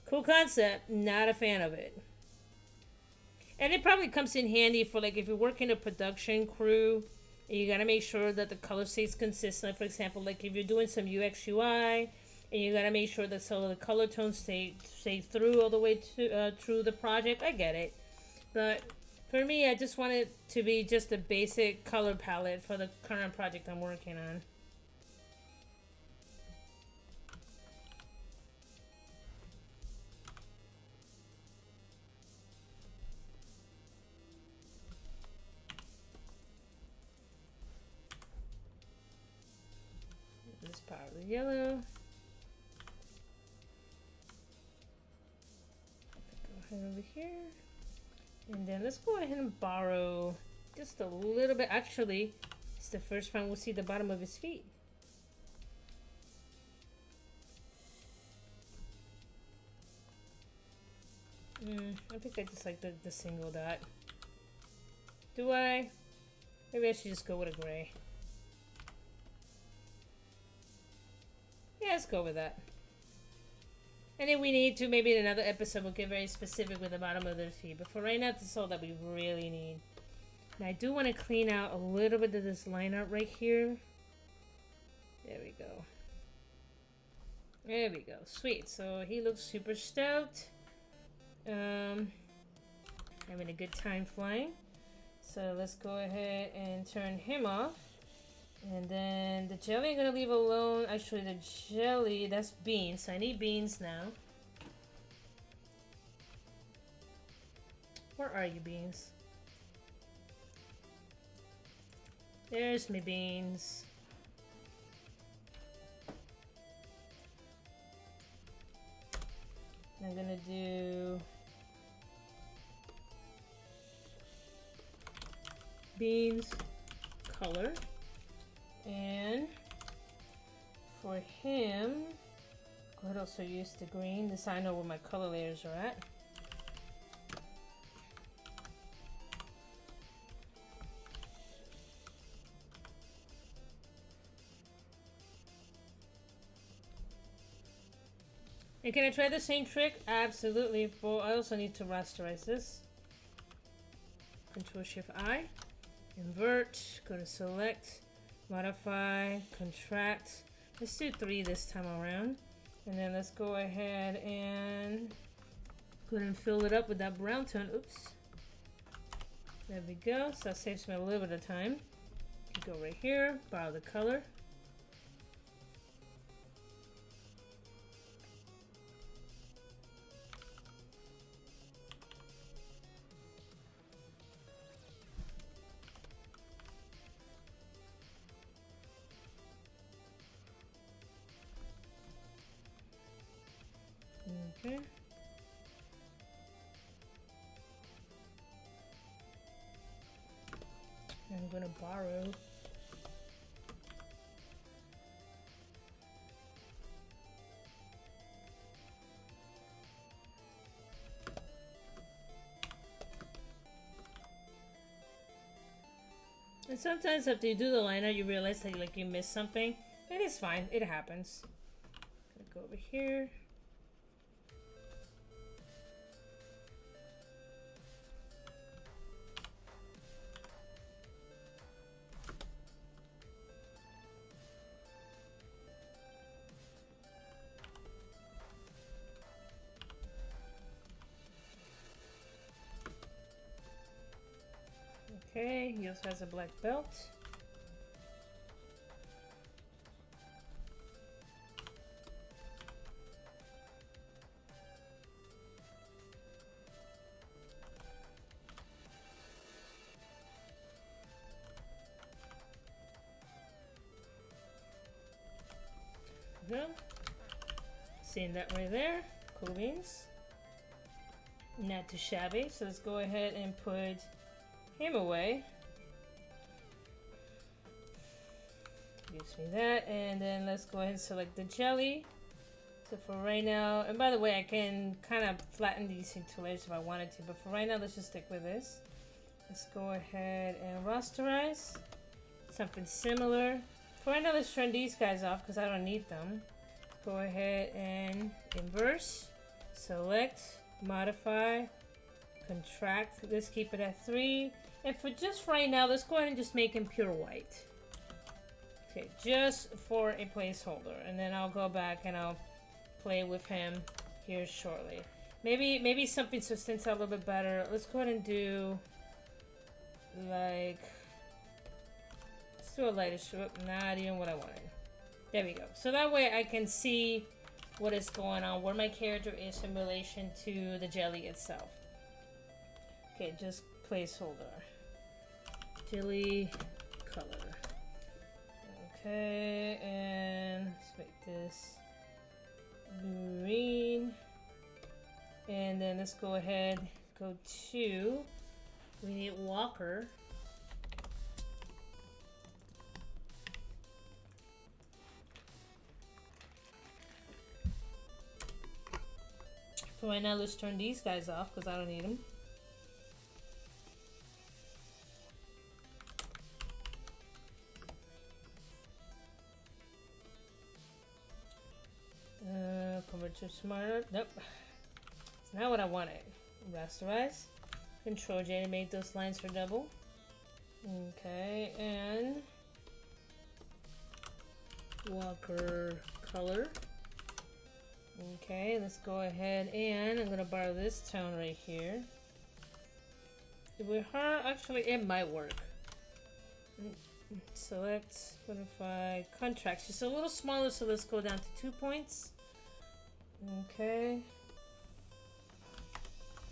Cool concept. Not a fan of it. And it probably comes in handy for like if you're working a production crew. You gotta make sure that the color stays consistent. For example, like if you're doing some UX UI, and you gotta make sure that some of the color tones stay through all the way to through the project. I get it, but for me, I just want it to be just a basic color palette for the current project I'm working on. This part of the yellow. Go ahead over here. And then let's go ahead and borrow just a little bit. Actually, it's the first time we'll see the bottom of his feet. I think I just like the single dot. Do I? Maybe I should just go with a gray. Yeah, let's go with that. And if we need to, maybe in another episode, we'll get very specific with the bottom of their feet. But for right now, that's all that we really need. Now, I do want to clean out a little bit of this line art right here. There we go. There we go. Sweet. So he looks super stoked. Having a good time flying. So let's go ahead and turn him off. And then the jelly I'm going to leave alone. Actually, the jelly, that's beans. So I need beans now. Where are you, beans? There's my beans. I'm going to do beans color. And for him, go ahead also use the green. This I know where my color layers are at. And can I try the same trick? Absolutely, but I also need to rasterize this. Control-Shift-I, invert, go to select, modify, contract. Let's do 3 this time around. And then let's go ahead and fill it up with that brown tone. Oops. There we go. So that saves me a little bit of time. Go right here, borrow the color. Okay. I'm gonna borrow. And sometimes after you do the liner, you realize that like you missed something. It is fine. It happens. Go over here. Okay, he also has a black belt. Go. Seeing that right there. Cool beans. Not too shabby. So let's go ahead and put him away. Gives me that. And then let's go ahead and select the jelly. So for right now, and by the way, I can kind of flatten these into layers if I wanted to, but for right now, let's just stick with this. Let's go ahead and rasterize. Something similar. For right now, let's turn these guys off because I don't need them. Go ahead and inverse, select, modify, contract. Let's keep it at 3. And for just right now, let's go ahead and just make him pure white. Okay, just for a placeholder. And then I'll go back and I'll play with him here shortly. Maybe something so stints out a little bit better. Let's go ahead and do like, let's do a lighter stroke. Not even what I wanted. There we go. So that way I can see what is going on, where my character is in relation to the jelly itself. Okay, just placeholder. Jelly color. Okay, and let's make this green. And then let's go ahead, go to, we need Walker. So right now, let's turn these guys off because I don't need them. Convert to smarter. Nope. It's not what I wanted. Rasterize. Control J to make those lines for double. Okay, and Walker color. Okay, let's go ahead and I'm gonna borrow this tone right here. With her, actually, it might work. Select, modify, contrast. She's a little smaller, so let's go down to 2 points. Okay.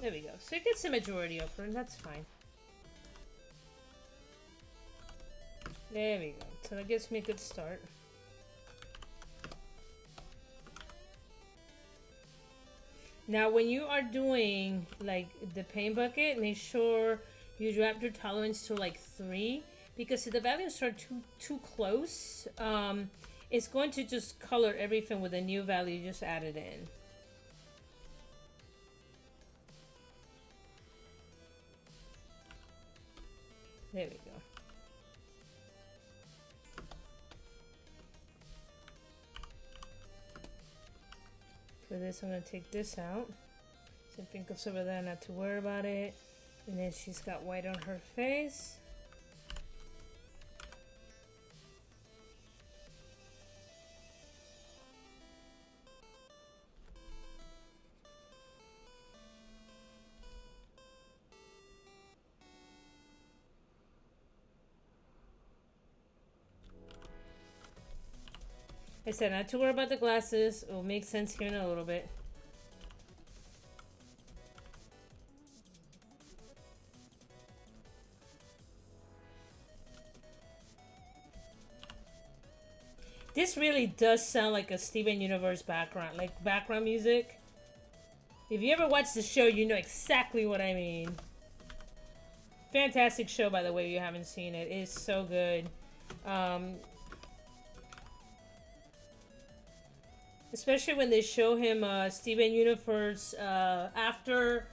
There we go. So it gets the majority of her, and that's fine. There we go. So that gives me a good start. Now, when you are doing like the paint bucket, make sure you drop your tolerance to like 3, because if the values are too close, it's going to just color everything with a new value you just added in. There we go. For this, I'm going to take this out. Something goes over there, not to worry about it. And then she's got white on her face. I said not to worry about the glasses. It will make sense here in a little bit. This really does sound like a Steven Universe background, like background music. If you ever watch the show, you know exactly what I mean. Fantastic show, by the way, if you haven't seen it. It is so good. Especially when they show him Steven Universe after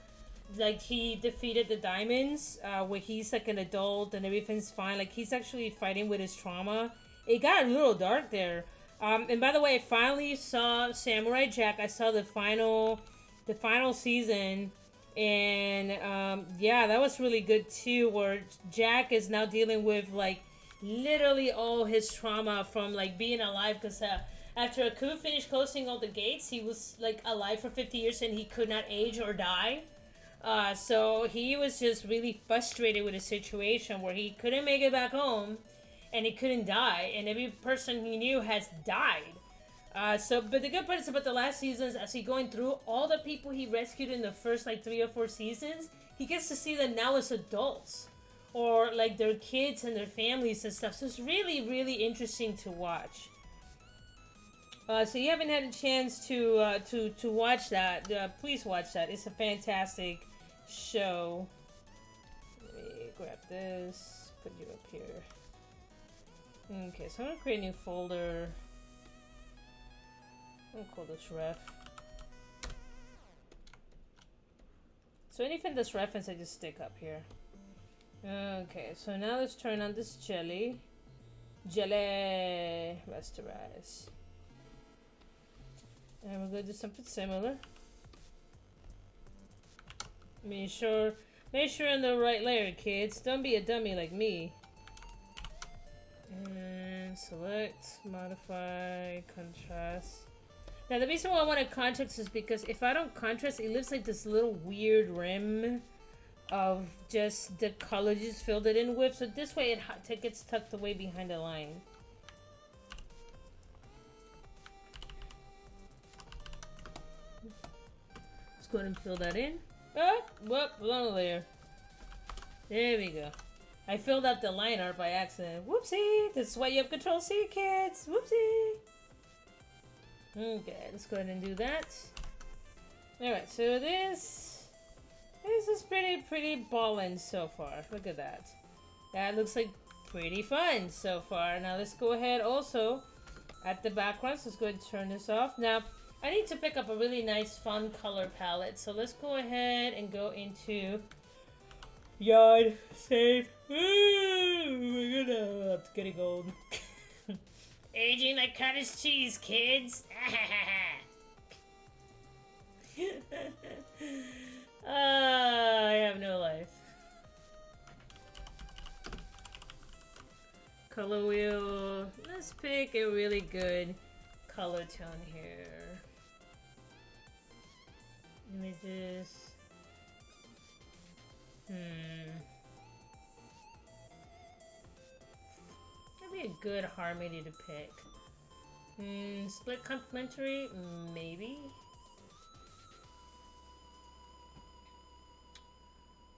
like he defeated the diamonds, where he's like an adult and everything's fine. Like he's actually fighting with his trauma. It got a little dark there. And by the way, I finally saw Samurai Jack. I saw the final season, and yeah, that was really good too. Where Jack is now dealing with like literally all his trauma from like being alive, because after Aku finished closing all the gates, he was like alive for 50 years and he could not age or die. So he was just really frustrated with the situation where he couldn't make it back home and he couldn't die, and every person he knew has died. But the good part is about the last seasons, as he going through all the people he rescued in the first like 3 or 4 seasons, he gets to see them now as adults, or like their kids and their families and stuff. So it's really, really interesting to watch. So you haven't had a chance to watch that, please watch that. It's a fantastic show. Let me grab this, put you up here. Okay, so I'm gonna create a new folder. I'm gonna call this ref. So anything that's reference, I just stick up here. Okay, so now let's turn on this jelly. Jelly rasterize. And we're gonna do something similar. Make sure in the right layer, kids. Don't be a dummy like me. And select, modify, contrast. Now the reason why I want to contrast is because if I don't contrast, it looks like this little weird rim of just the color you just filled it in with. So this way it gets tucked away behind the line. Let's go ahead and fill that in. Oh, whoop, wrong layer. There we go. I filled up the line art by accident. Whoopsie! This is why you have Control C, kids. Whoopsie! Okay, let's go ahead and do that. Alright, so this is pretty ballin' so far. Look at that. That looks like pretty fun so far. Now let's go ahead also at the background. So let's go ahead and turn this off. Now, I need to pick up a really nice, fun color palette. So let's go ahead and go into Yard Save. We're gonna getting old. Aging like cottage cheese, kids. I have no life. Color wheel. Let's pick a really good color tone here. Images. That'd be a good harmony to pick. Split complementary? Maybe.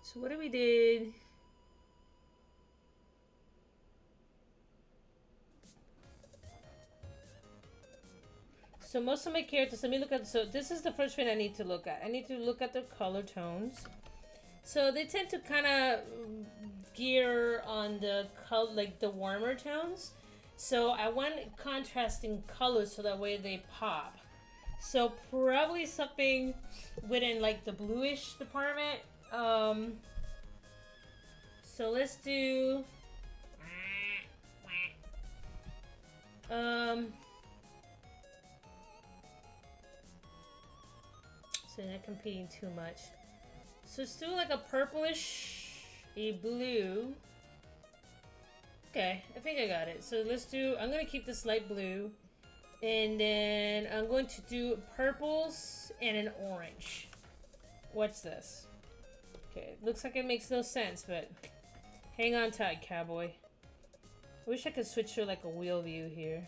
So what we did? So most of my characters, let me look at, so this is the first thing I need to look at. I need to look at their color tones. So they tend to kind of gear on the color, like the warmer tones. So I want contrasting colors so that way they pop. So probably something within like the bluish department. So let's do so they're not competing too much. So it's still like a purplish, a blue. Okay, I think I got it. So let's do, I'm gonna keep this light blue. And then I'm going to do purples and an orange. What's this? Okay, looks like it makes no sense, but hang on tight, cowboy. I wish I could switch to like a wheel view here.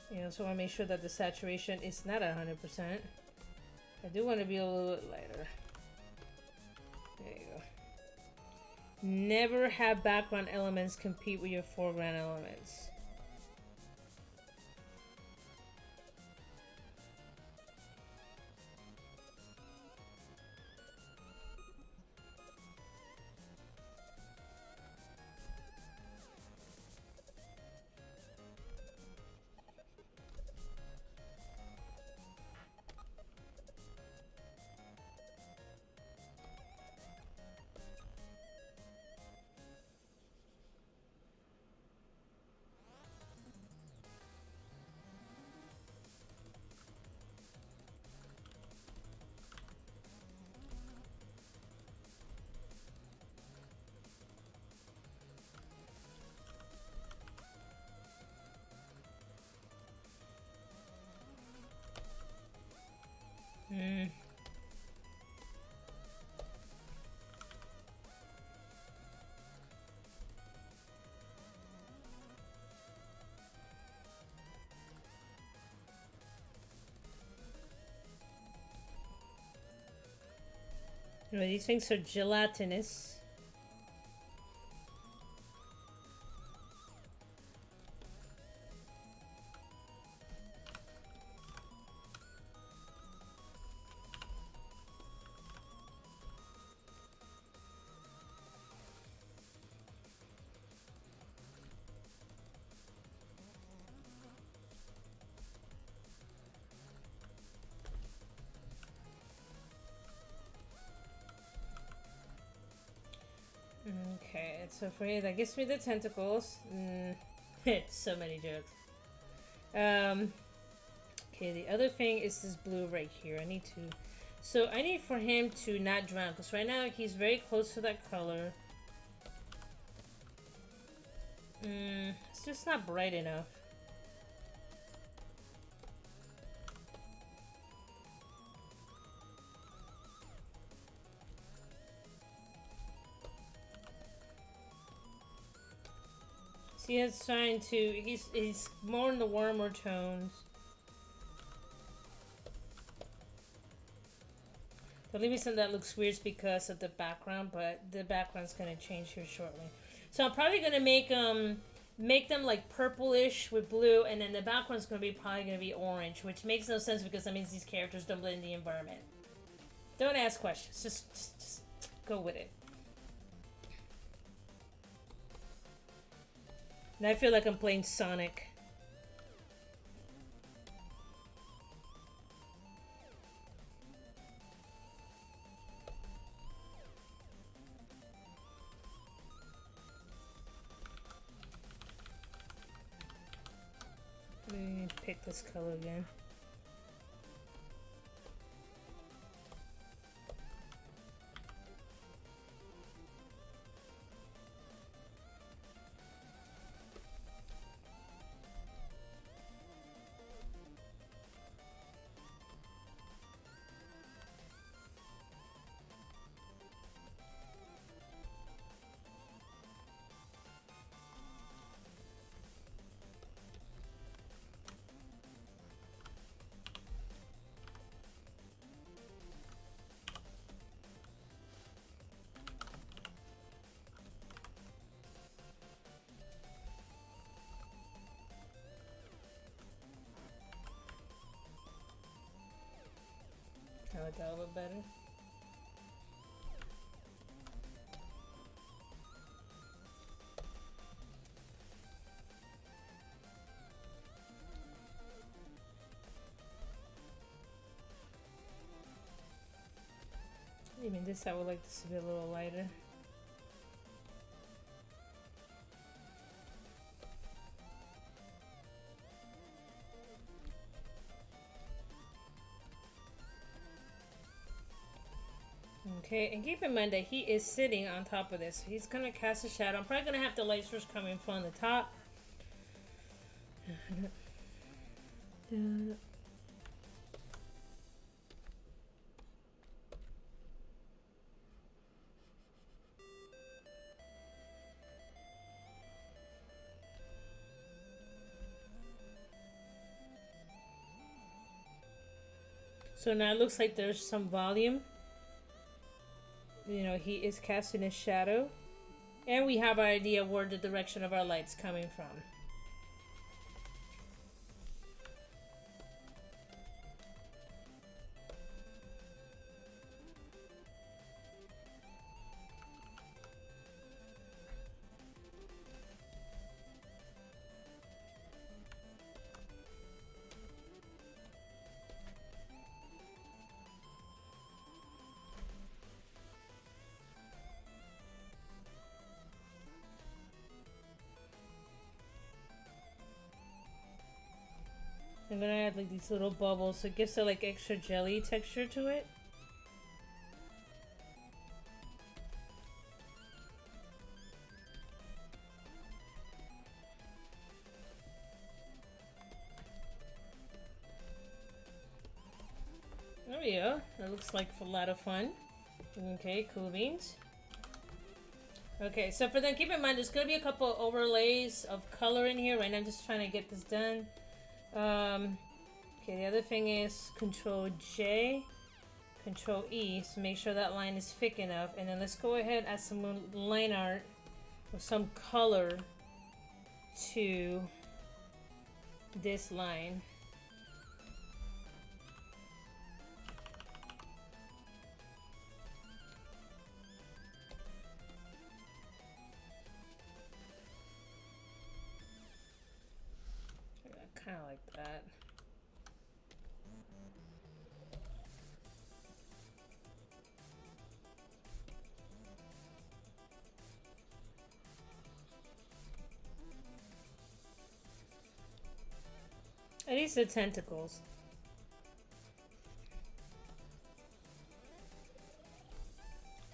You know, so I want to make sure that the saturation is not 100%. I do want to be a little bit lighter. There you go. Never have background elements compete with your foreground elements. Anyway, these things are gelatinous. Okay, so for you, that gives me the tentacles. So many jokes. Okay, the other thing is this blue right here. I need to... So I need for him to not drown, because right now he's very close to that color. It's just not bright enough. See, it's trying to... He's more in the warmer tones. The only reason that looks weird is because of the background, but the background's gonna change here shortly. So I'm probably gonna make make them like purplish with blue, and then the background's probably gonna be orange, which makes no sense because that means these characters don't blend in the environment. Don't ask questions. Just go with it. And I feel like I'm playing Sonic. Let me pick this color again. I like that a little better. Even this, I would like this to be a little lighter. Okay, and keep in mind that he is sitting on top of this. He's gonna cast a shadow. I'm probably gonna have the light source coming from the top. So now it looks like there's some volume. You know, he is casting a shadow. And we have an idea where the direction of our light's coming from. I'm gonna add like these little bubbles so it gives it like extra jelly texture to it. There we go. That looks like a lot of fun. Okay, cool beans. Okay, so for them, keep in mind there's gonna be a couple of overlays of color in here. Right now I'm just trying to get this done. Okay, the other thing is Control J, Control E, so make sure that line is thick enough. And then let's go ahead and add some line art with some color to this line. Kind of like that. At least the tentacles.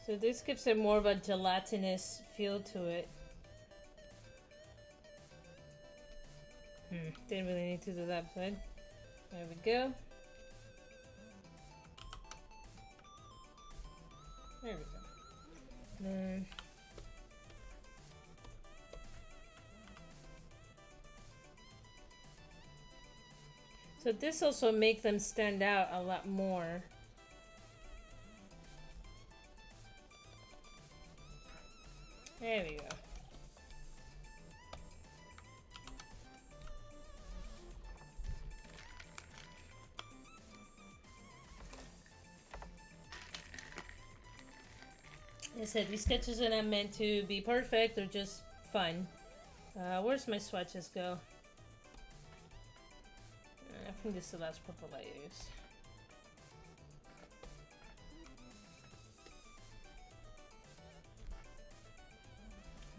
So this gives it more of a gelatinous feel to it. Didn't really need to do that side. There we go. There we go. Then so this also makes them stand out a lot more. There we go. I said these sketches are not meant to be perfect, they're just fun. Where's my swatches go? I think this is the last purple I used.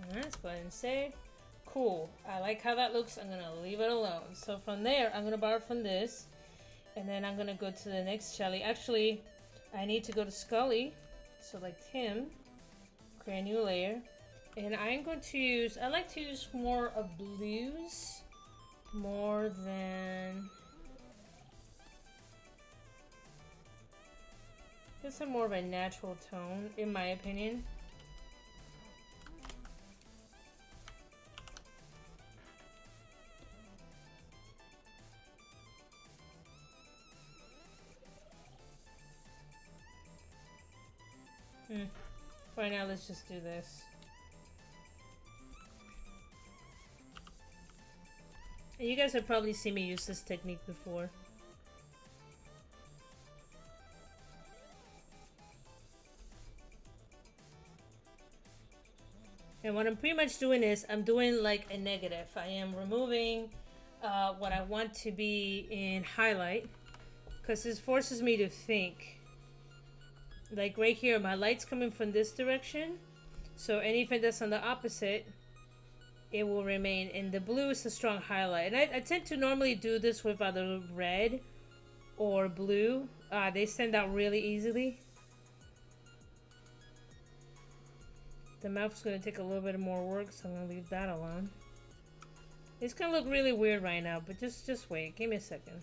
Alright, let's go ahead and save. Cool. I like how that looks. I'm gonna leave it alone. So from there, I'm gonna borrow from this. And then I'm gonna go to the next Shelly. Actually, I need to go to Skully. Select him. Create a new layer. And I'm going to use, I like to use more of blues. More than... This is more of a natural tone, in my opinion. Right now, let's just do this. And you guys have probably seen me use this technique before. And what I'm pretty much doing is, I'm doing like a negative. I am removing what I want to be in highlight. Because this forces me to think. Like right here, my light's coming from this direction. So anything that's on the opposite, it will remain. And the blue is a strong highlight. And I tend to normally do this with either red or blue. They stand out really easily. The mouth's going to take a little bit more work, so I'm going to leave that alone. It's going to look really weird right now, but just wait. Give me a second.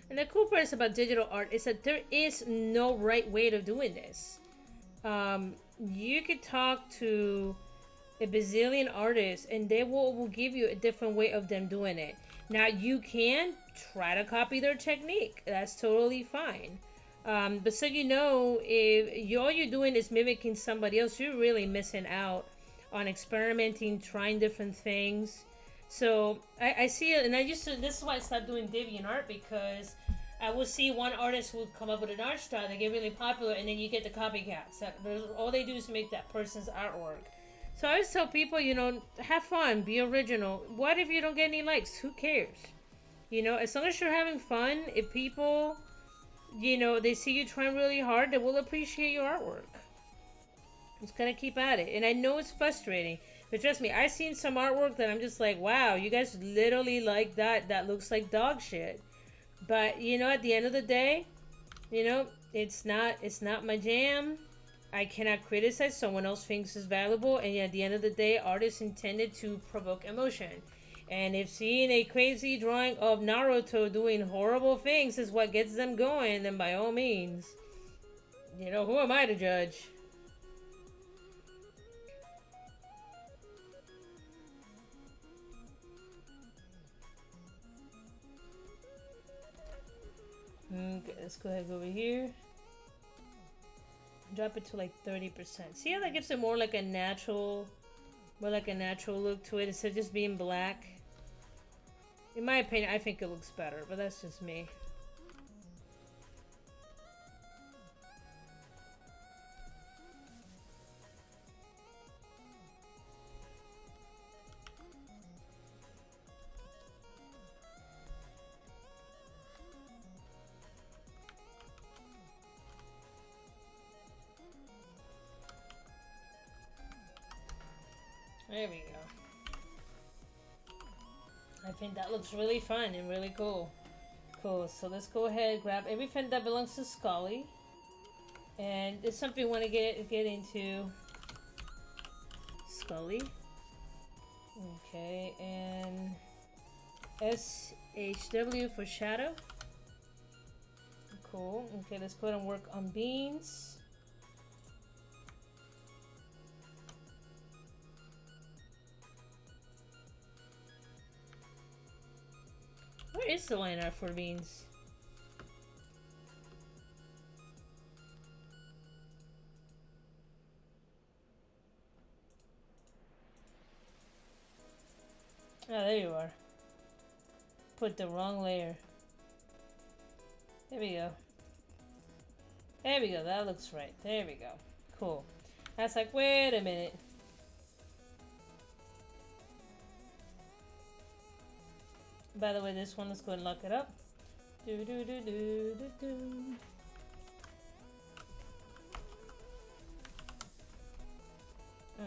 And the cool part about digital art is that there is no right way of doing this. You could talk to a bazillion artists and they will give you a different way of them doing it. Now you can try to copy their technique. That's totally fine. But so you know, if all you're doing is mimicking somebody else, you're really missing out on experimenting, trying different things. So I see it, and this is why I stopped doing DeviantArt, because I will see one artist will come up with an art style, they get really popular, and then you get the copycats. All they do is make that person's artwork. So I always tell people, you know, have fun, be original. What if you don't get any likes? Who cares? You know, as long as you're having fun, if people, you know, they see you trying really hard, they will appreciate your artwork. Just gotta keep at it. And I know it's frustrating. But trust me, I've seen some artwork that I'm just like, wow, you guys literally like that. That looks like dog shit. But, you know, at the end of the day, you know, it's not my jam. I cannot criticize someone else thinks is valuable. And at the end of the day, artists intended to provoke emotion. And if seeing a crazy drawing of Naruto doing horrible things is what gets them going, then by all means, you know, who am I to judge? Okay, let's go ahead and go over here. Drop it to like 30%. See how that gives it more like a natural look to it instead of just being black? In my opinion, I think it looks better, but that's just me. There we go. I think that looks really fun and really cool. Cool, so let's go ahead, grab everything that belongs to Skully. And it's something we want to get into. Skully. Okay, and SHW for shadow. Cool. Okay, let's go ahead and work on beans. Where is the line art for beans? Oh, there you are. Put the wrong layer. There we go. There we go. That looks right. There we go. Cool. That's like, wait a minute. By the way, this one, let's go and lock it up. Do do do do do do.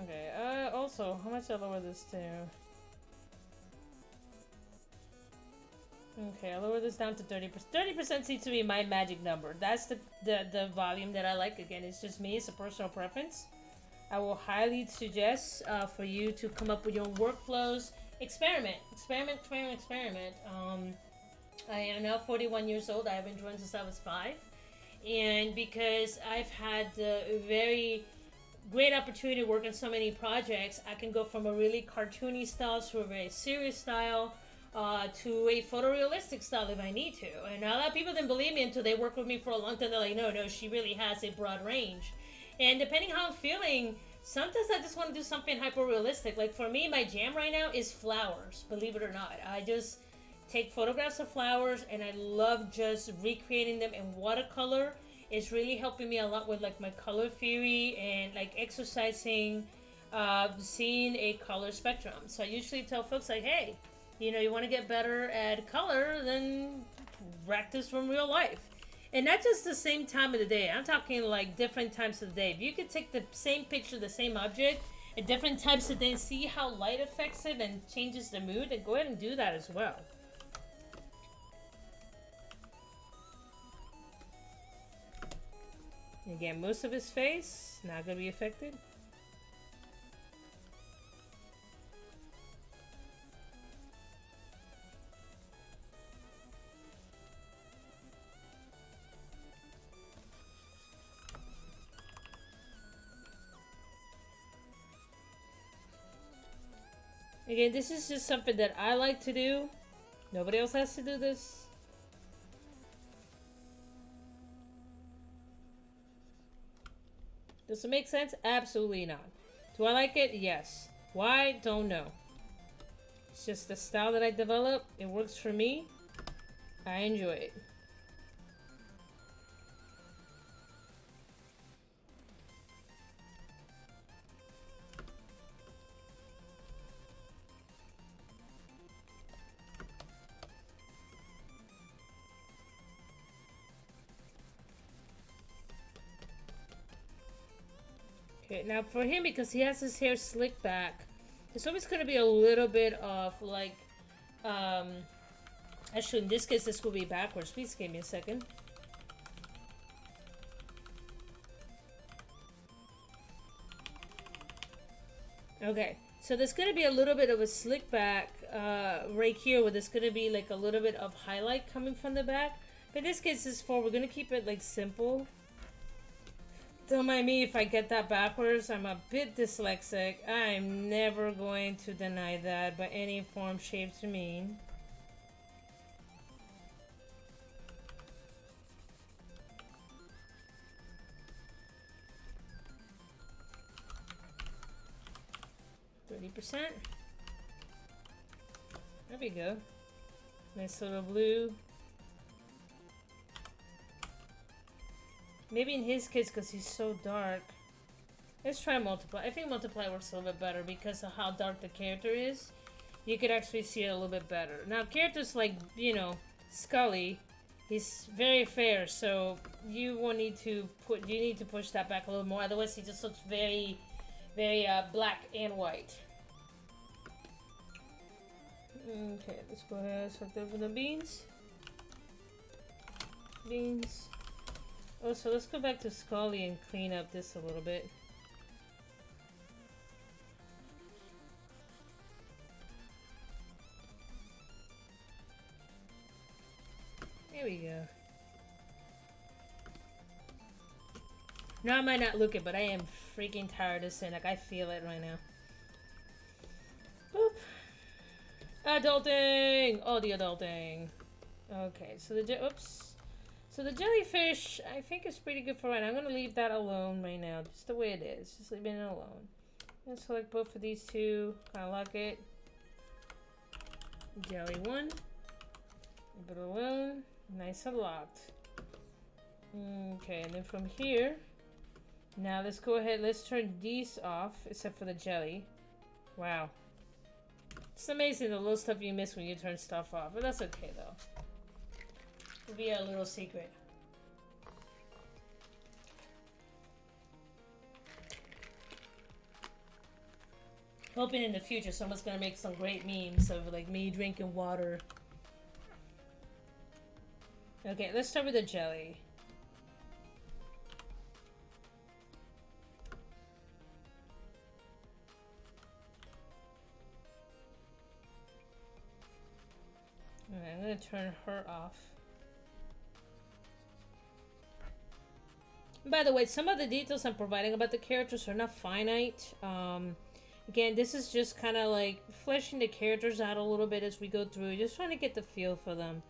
Okay. Also, how much I lower this to? Okay, I'll lower this down to 30%. 30% seems to be my magic number. That's the volume that I like. Again, it's just me. It's a personal preference. I will highly suggest for you to come up with your own workflows. Experiment. I am now 41 years old. I have been drawing since I was 5. And because I've had the very great opportunity to work on so many projects, I can go from a really cartoony style to a very serious style. To a photorealistic style if I need to. And a lot of people didn't believe me until they worked with me for a long time. They're like, no, she really has a broad range. And depending how I'm feeling, sometimes I just want to do something hyper-realistic. Like for me, my jam right now is flowers, believe it or not. I just take photographs of flowers and I love just recreating them in watercolor. It's really helping me a lot with like my color theory and like exercising, seeing a color spectrum. So I usually tell folks like, hey, you know, you want to get better at color, then practice from real life. And not just the same time of the day. I'm talking like different times of the day. If you could take the same picture, the same object, at different times of the day and see how light affects it and changes the mood, then go ahead and do that as well. Again, most of his face, not going to be affected. Again, this is just something that I like to do. Nobody else has to do this. Does it make sense? Absolutely not. Do I like it? Yes. Why? Don't know. It's just the style that I develop. It works for me. I enjoy it. Okay, now for him, because he has his hair slicked back, there's always going to be a little bit of like, actually in this case this will be backwards. Please give me a second. Okay, so there's going to be a little bit of a slick back right here where there's going to be like a little bit of highlight coming from the back. But in this case, we're going to keep it like simple. Don't mind me if I get that backwards. I'm a bit dyslexic. I'm never going to deny that by any form, shape, or mean. %. There we go. Nice little blue. Maybe in his case, because he's so dark. Let's try multiply. I think multiply works a little bit better because of how dark the character is. You could actually see it a little bit better. Now, characters like, you know, Skully, he's very fair, so you will need to push that back a little more. Otherwise, he just looks very, very black and white. Okay, let's go ahead and select over the beans. Beans. Oh, so let's go back to Skully and clean up this a little bit. There we go. Now I might not look it, but I am freaking tired of saying, like, I feel it right now. Boop. Adulting! Oh, the adulting. Okay, so the oops. So the jellyfish, I think is pretty good for right now. I'm going to leave that alone right now, just the way it is. Just leaving it alone. And select both of these two, kind of lock it. Jelly 1. A balloon. Nice a lot. Okay, and then from here, now let's go ahead, let's turn these off, except for the jelly. Wow. It's amazing the little stuff you miss when you turn stuff off, but that's okay though. It'll be a little secret. Hoping in the future someone's gonna make some great memes of like me drinking water. Okay, let's start with the jelly. Alright, I'm gonna turn her off. By the way, some of the details I'm providing about the characters are not finite. Again, this is just kind of like fleshing the characters out a little bit as we go through, just trying to get the feel for them.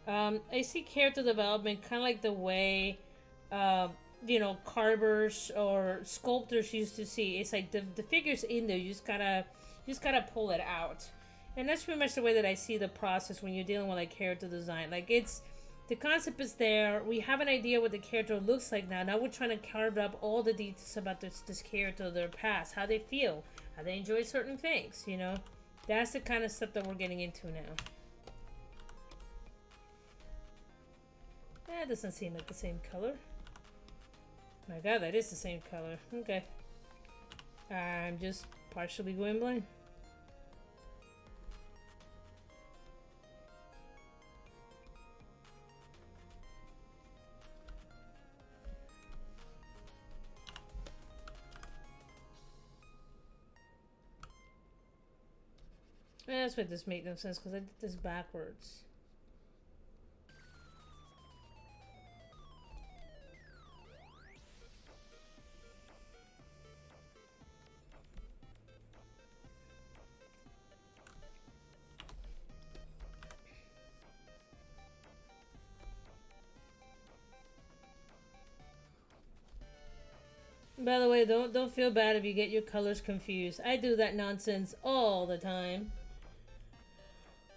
I see character development kind of like the way, you know, carvers or sculptors used to see. It's like the figures in there, you just gotta pull it out. And that's pretty much the way that I see the process when you're dealing with like character design. Like it's, the concept is there. We have an idea what the character looks like now. Now we're trying to carve up all the details about this character, their past, how they feel, how they enjoy certain things, you know? That's the kind of stuff that we're getting into now. That doesn't seem like the same color. My god, that is the same color. Okay. I'm just partially going blind. That's why this made no sense, because I did this backwards. By the way, don't feel bad if you get your colors confused. I do that nonsense all the time.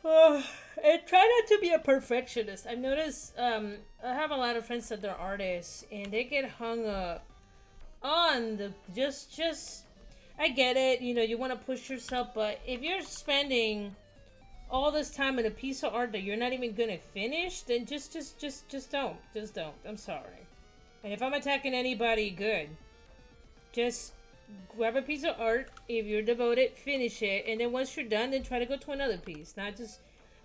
Oh, and try not to be a perfectionist. I've noticed I have a lot of friends that are artists and they get hung up on the just I get it, you know, you want to push yourself, but if you're spending all this time in a piece of art that you're not even gonna finish, then just don't. Just don't. I'm sorry. And if I'm attacking anybody, good. Just grab a piece of art, if you're devoted, finish it, and then once you're done, then try to go to another piece. Not just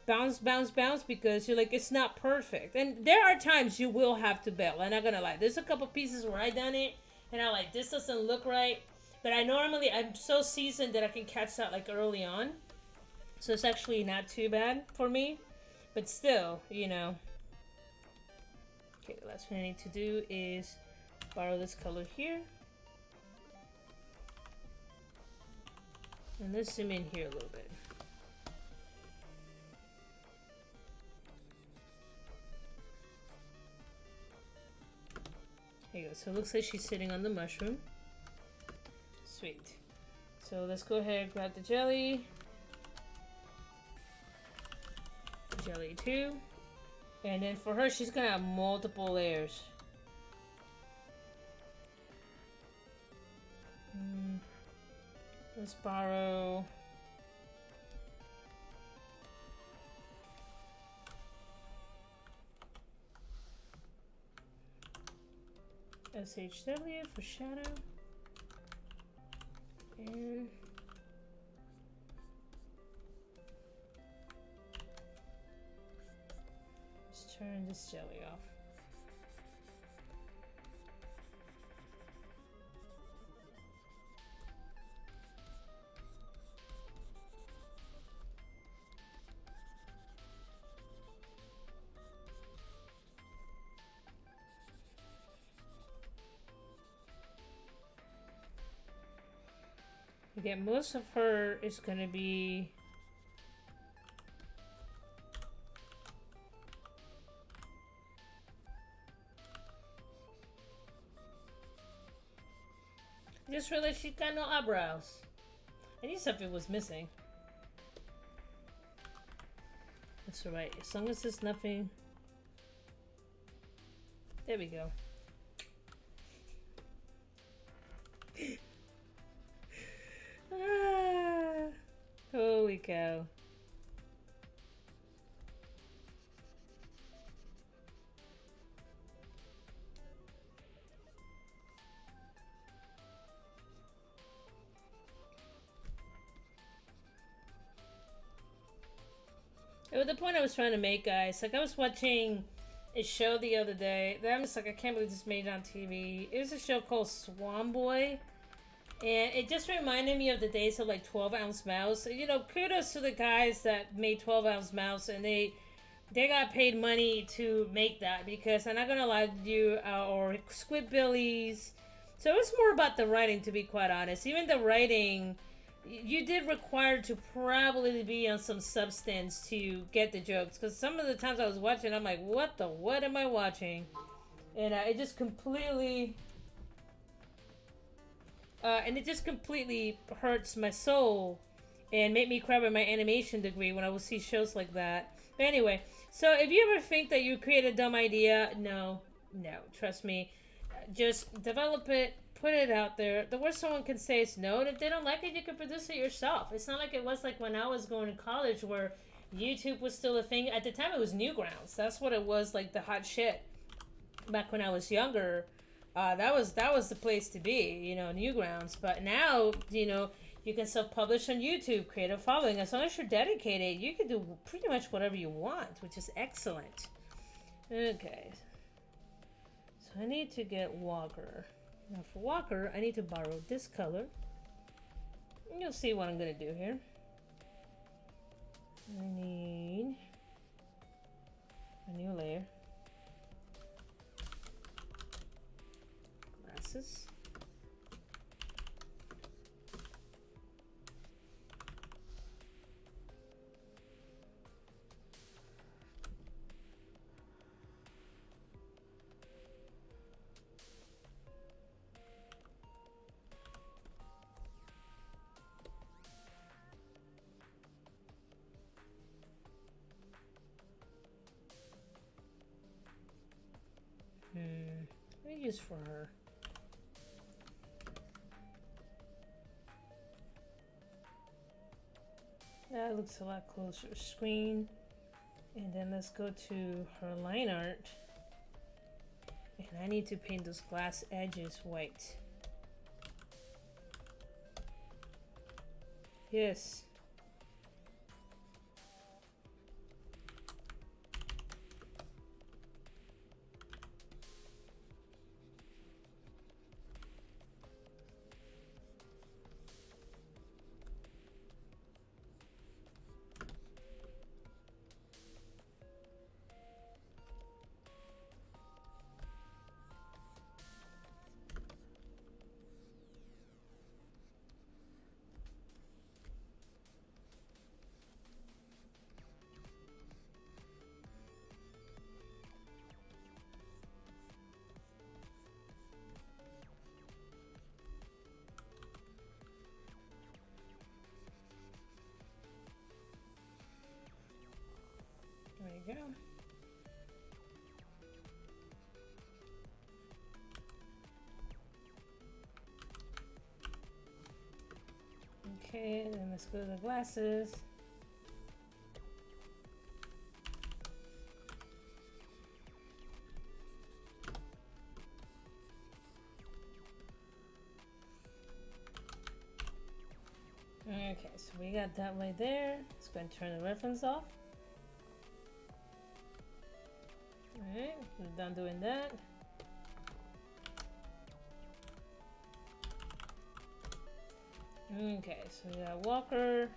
bounce because you're like, it's not perfect. And there are times you will have to bail, I'm not gonna lie. There's a couple pieces where I done it, and I'm like, this doesn't look right. But I'm so seasoned that I can catch that like early on. So it's actually not too bad for me. But still, you know. Okay, the last thing I need to do is borrow this color here. And let's zoom in here a little bit. There you go. So it looks like she's sitting on the mushroom. Sweet. So let's go ahead and grab the jelly. Jelly 2. And then for her, she's gonna have multiple layers. Let's borrow SHW for shadow. And let's turn this jelly off. Again, most of her is gonna be just realized she got no eyebrows. I knew something was missing. That's alright. As long as there's nothing. There we go. Ah, holy cow. It was the point I was trying to make, guys. Like, I was watching a show the other day that I'm just like, I can't believe this made it on TV. It was a show called Swan Boy. And it just reminded me of the days of like 12-ounce mouse. You know, kudos to the guys that made 12-ounce mouse, and they got paid money to make that, because I'm not gonna lie to you, or Squidbillies. So it was more about the writing, to be quite honest. Even the writing, you did require to probably be on some substance to get the jokes, because some of the times I was watching, I'm like, what am I watching? And it just completely hurts my soul and made me cry with my animation degree when I would see shows like that. But anyway, so if you ever think that you create a dumb idea, no, trust me. Just develop it, put it out there. The worst someone can say is no, and if they don't like it, you can produce it yourself. It's not like it was like when I was going to college, where YouTube was still a thing. At the time, it was Newgrounds. That's what it was, like the hot shit. Back when I was younger, that was the place to be, you know, Newgrounds. But now, you know, you can self-publish on YouTube, create a following. As long as you're dedicated, you can do pretty much whatever you want, which is excellent. Okay. So I need to get Walker. Now for Walker, I need to borrow this color. You'll see what I'm going to do here. I need a new layer. Glasses. What do I use for her? That looks a lot closer. Screen. And then let's go to her line art. And I need to paint those glass edges white. Yes. There you go. Okay, then let's go to the glasses. Okay, so we got that right there. Let's go and turn the reference off. Alright, we're done doing that. Okay, so we got Walker.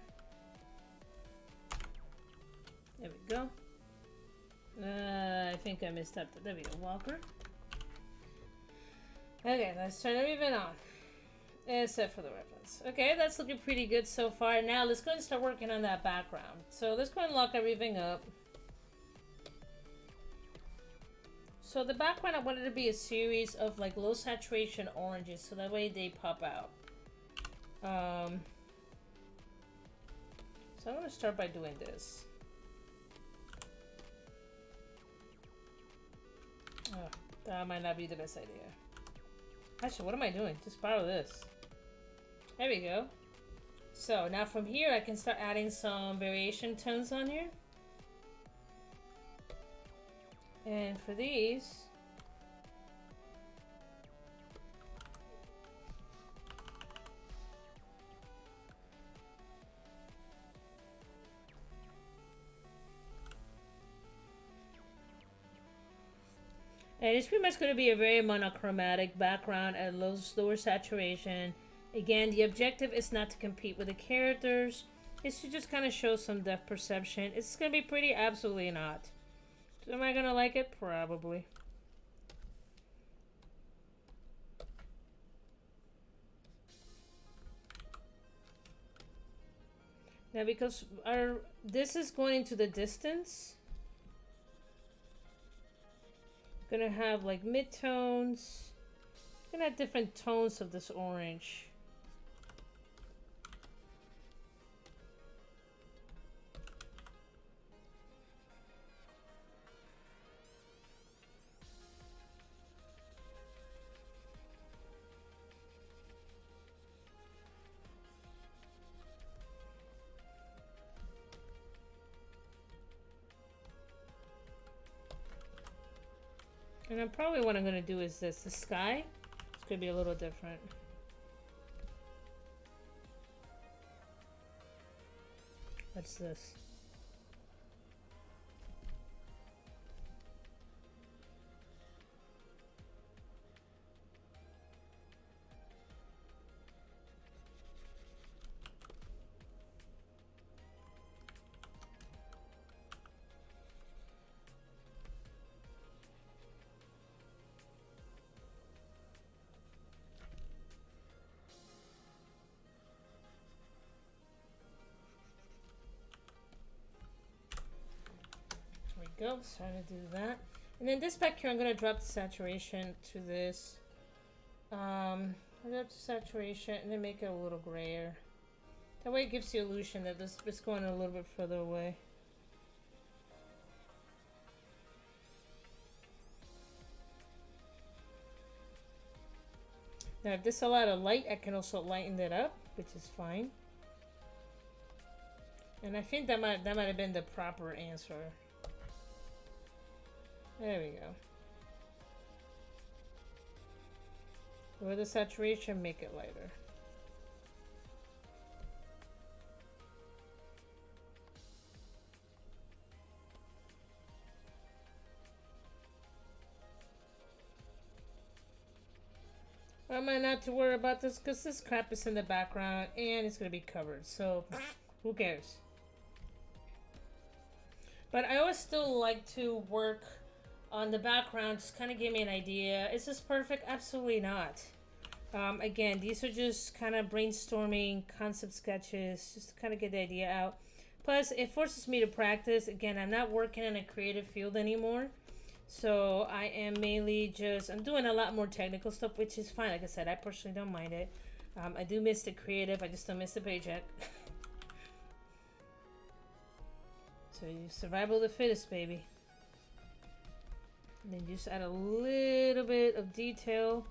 There we go. I think I messed up. There we go, Walker. Okay, let's turn everything on. Except for the reference. Okay, that's looking pretty good so far. Now let's go and start working on that background. So let's go and lock everything up. So the background, I wanted to be a series of like low saturation oranges, so that way they pop out. So I'm gonna start by doing this. That might not be the best idea. Actually, what am I doing? Just borrow this. There we go. So now from here I can start adding some variation tones on here. And for these, and it's pretty much going to be a very monochromatic background at lower saturation. Again, the objective is not to compete with the characters. It's to just kind of show some depth perception. It's going to be pretty, absolutely not. So am I going to like it? Probably. Now because this is going into the distance, gonna have like mid-tones. Gonna have different tones of this orange. And then probably what I'm gonna do is this. The sky, it's gonna be a little different. What's this? Go, so I'm gonna do that. And then this back here, I'm gonna drop the saturation to this. I'll drop the saturation and then make it a little grayer. That way it gives the illusion that this is going a little bit further away. Now if this is a lot of light, I can also lighten it up, which is fine. And I think that might have been the proper answer. There we go. Lower the saturation, make it lighter. I'm not to worry about this because this crap is in the background and it's going to be covered. So, who cares? But I always still like to work on the background, just kind of give me an idea. Is this perfect? Absolutely not. Again, these are just kind of brainstorming concept sketches, just to kind of get the idea out. Plus, it forces me to practice. Again, I'm not working in a creative field anymore. So I am mainly just, I'm doing a lot more technical stuff, which is fine. Like I said, I personally don't mind it. I do miss the creative. I just don't miss the paycheck. So you survival of the fittest, baby. And then just add a little bit of detail.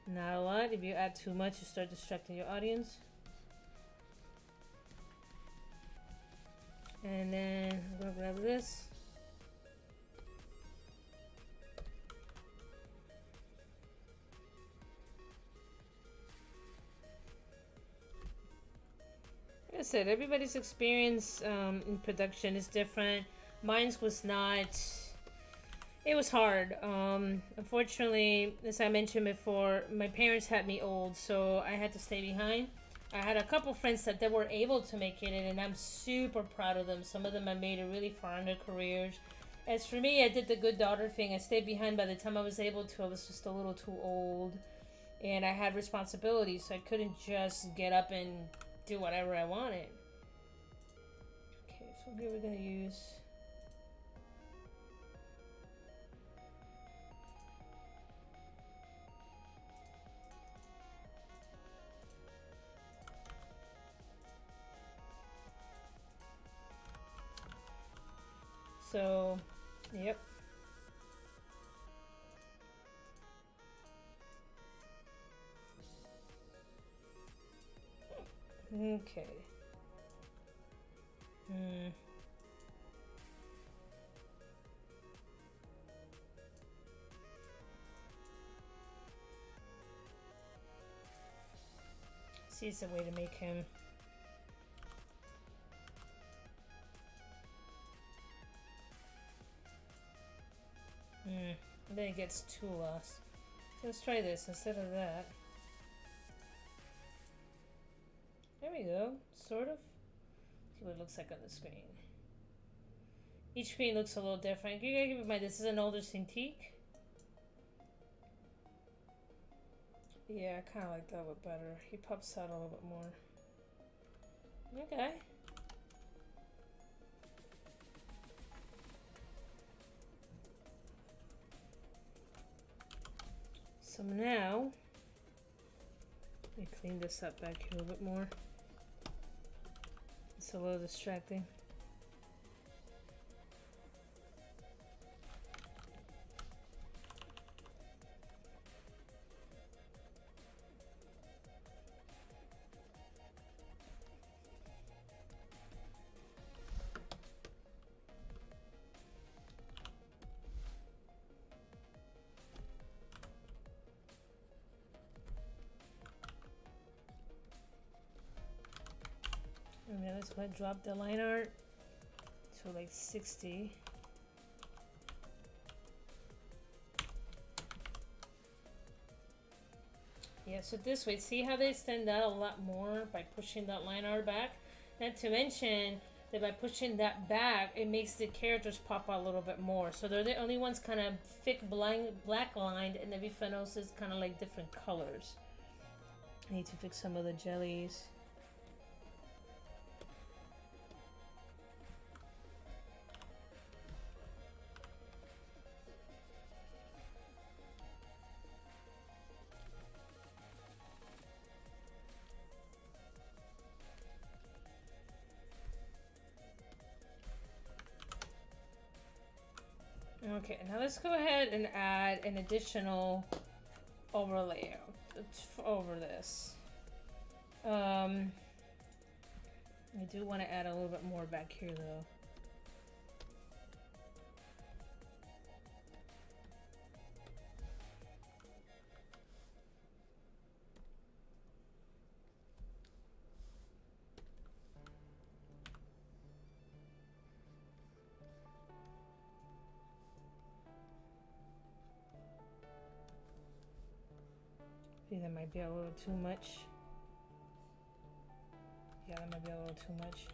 Not a lot. If you add too much, you start distracting your audience. And then I'm gonna grab this. Like I said, everybody's experience in production is different. Mine was not. It was hard. Unfortunately, as I mentioned before, my parents had me old, so I had to stay behind. I had a couple friends that they were able to make it in, and I'm super proud of them. Some of them have made it really far in their careers. As for me, I did the good daughter thing. I stayed behind. By the time I was able to, I was just a little too old, and I had responsibilities, so I couldn't just get up and do whatever I wanted. Okay, so here we're gonna use. So, yep. Okay. See, it's a way to make him. And then it gets too lost. Let's try this instead of that. There we go, sort of. See what it looks like on the screen. Each screen looks a little different. You gotta keep in mind, this is an older Cintiq. Yeah, I kind of like that one better. He pops out a little bit more. Okay. So now, let me clean this up back here a little bit more. It's a little distracting. And then let's go ahead and drop the line art to like 60. Yeah, so this way, see how they stand out a lot more by pushing that line art back? Not to mention that by pushing that back, it makes the characters pop out a little bit more. So they're the only ones kind of thick black lined, and everything else is kind of like different colors. I need to fix some of the jellies. Okay, now let's go ahead and add an additional overlay over this. I do want to add a little bit more back here though. I think that might be a little too much. Yeah, that might be a little too much.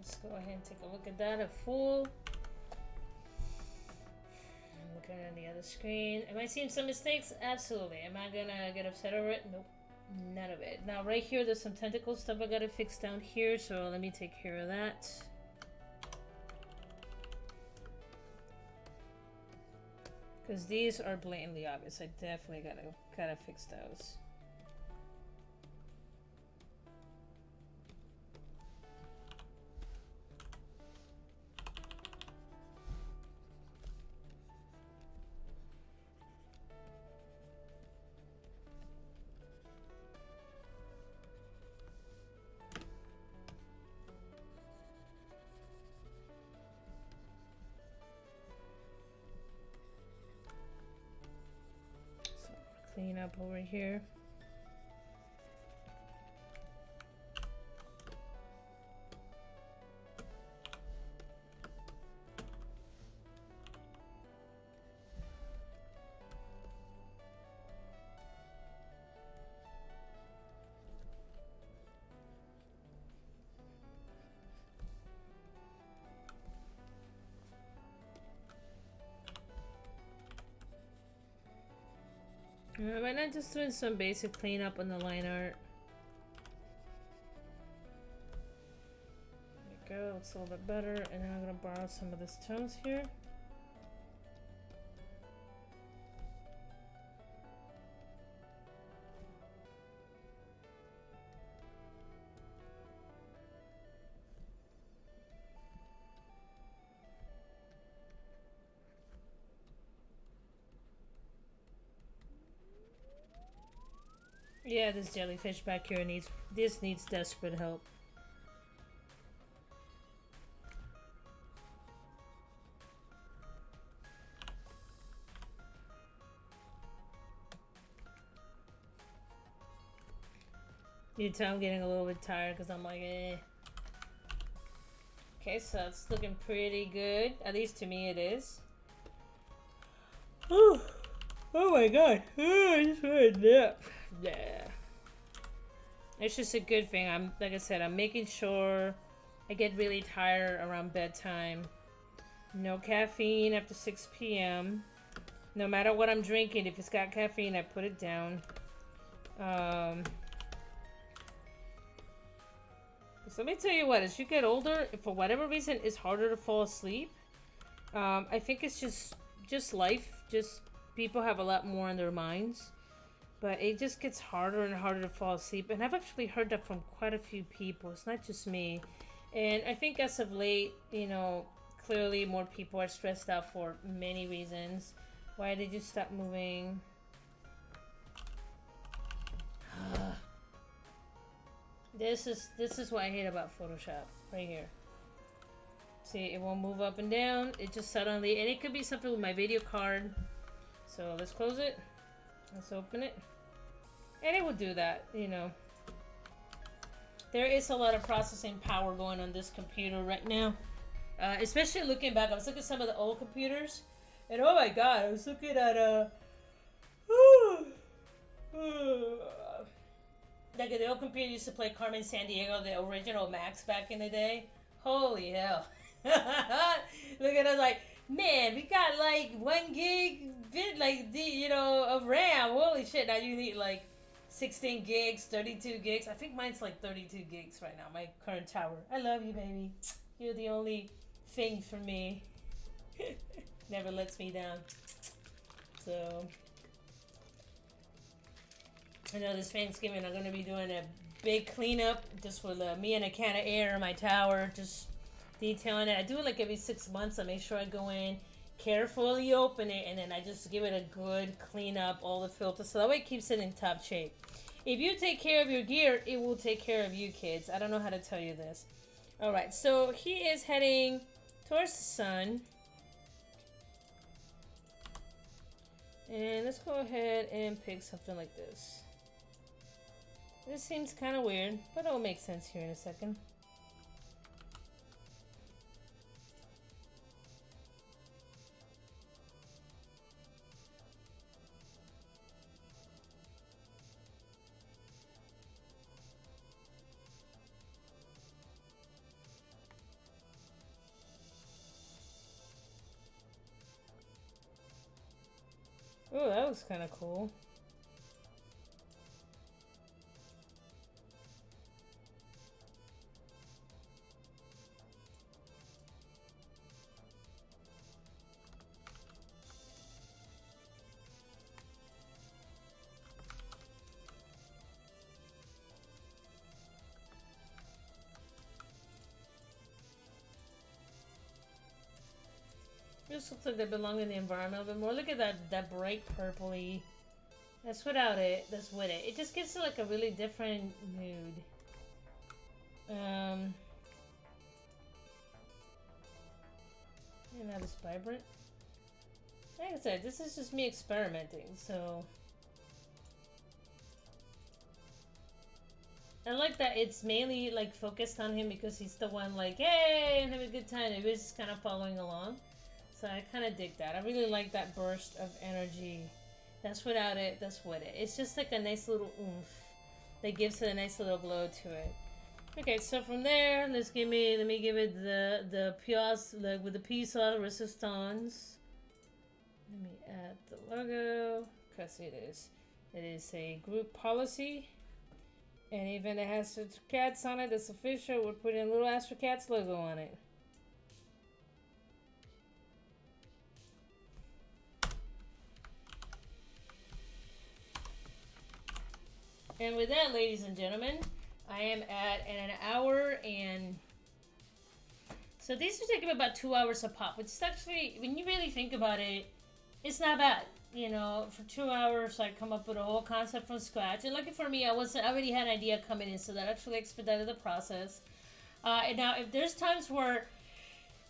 Let's go ahead and take a look at that at full. I'm looking at the other screen. Am I seeing some mistakes? Absolutely. Am I gonna get upset over it? Nope. None of it. Now right here, there's some tentacle stuff I gotta fix down here, so let me take care of that. Because these are blatantly obvious. I definitely gotta fix those. Clean up over here. Right now, just doing some basic cleanup on the line art. There we go, looks a little bit better. And then I'm gonna borrow some of this tones here. Yeah, this jellyfish back here needs desperate help. You can tell I'm getting a little bit tired because I'm like, eh. Okay, so it's looking pretty good. At least to me it is. Oh, oh my god. Oh, I just want a nap. Yeah. It's just a good thing. Like I said, I'm making sure I get really tired around bedtime. No caffeine after 6 p.m. No matter what I'm drinking, if it's got caffeine, I put it down. So let me tell you what, as you get older, if for whatever reason it's harder to fall asleep, I think it's just life. Just people have a lot more on their minds. But it just gets harder and harder to fall asleep. And I've actually heard that from quite a few people. It's not just me. And I think as of late, you know, clearly more people are stressed out for many reasons. Why did you stop moving? This is what I hate about Photoshop. Right here. See, it won't move up and down. It just suddenly... And it could be something with my video card. So let's close it. Let's open it. And it will do that, you know. There is a lot of processing power going on this computer right now. Especially looking back. I was looking at some of the old computers. And oh my god, I was looking at like the old computer used to play Carmen Sandiego, the original Max back in the day. Holy hell. Look at us like, man, we got like 1 gig of RAM. Holy shit, now you need like 16 gigs, 32 gigs. I think mine's like 32 gigs right now, my current tower. I love you, baby. You're the only thing for me. Never lets me down. So, I know this Thanksgiving I'm going to be doing a big cleanup just with me and a can of air in my tower. Just detailing it. I do it like every 6 months. I make sure I go in, carefully open it, and then I just give it a good clean up, all the filters, so that way it keeps it in top shape. If you take care of your gear, it will take care of you, kids. I don't know how to tell you this. Alright, so he is heading towards the sun. And let's go ahead and pick something like this. This seems kind of weird, but it'll make sense here in a second. Oh, that was kind of cool. This looks like they belong in the environment a bit more. Look at that bright purpley. That's without it. That's with it. It just gives it like a really different mood. And not as vibrant. Like I said, this is just me experimenting, so I like that it's mainly like focused on him because he's the one like, hey, I'm having a good time. It was just kind of following along. So I kind of dig that. I really like that burst of energy. That's without it, that's with it. It's just like a nice little oomph that gives it a nice little glow to it. Okay, so from there, let me give it the pièce, like with the piece of resistance. Let me add the logo, because it is It is a group policy. And even it has Astrocats on it. It's official. We're putting a little Astrocats logo on it. And with that, ladies and gentlemen, I am at an hour and... So these are taking about 2 hours a pop, which is actually, when you really think about it, it's not bad. You know, for 2 hours, I come up with a whole concept from scratch. And lucky for me, I already had an idea coming in, so that actually expedited the process. And now, if there's times where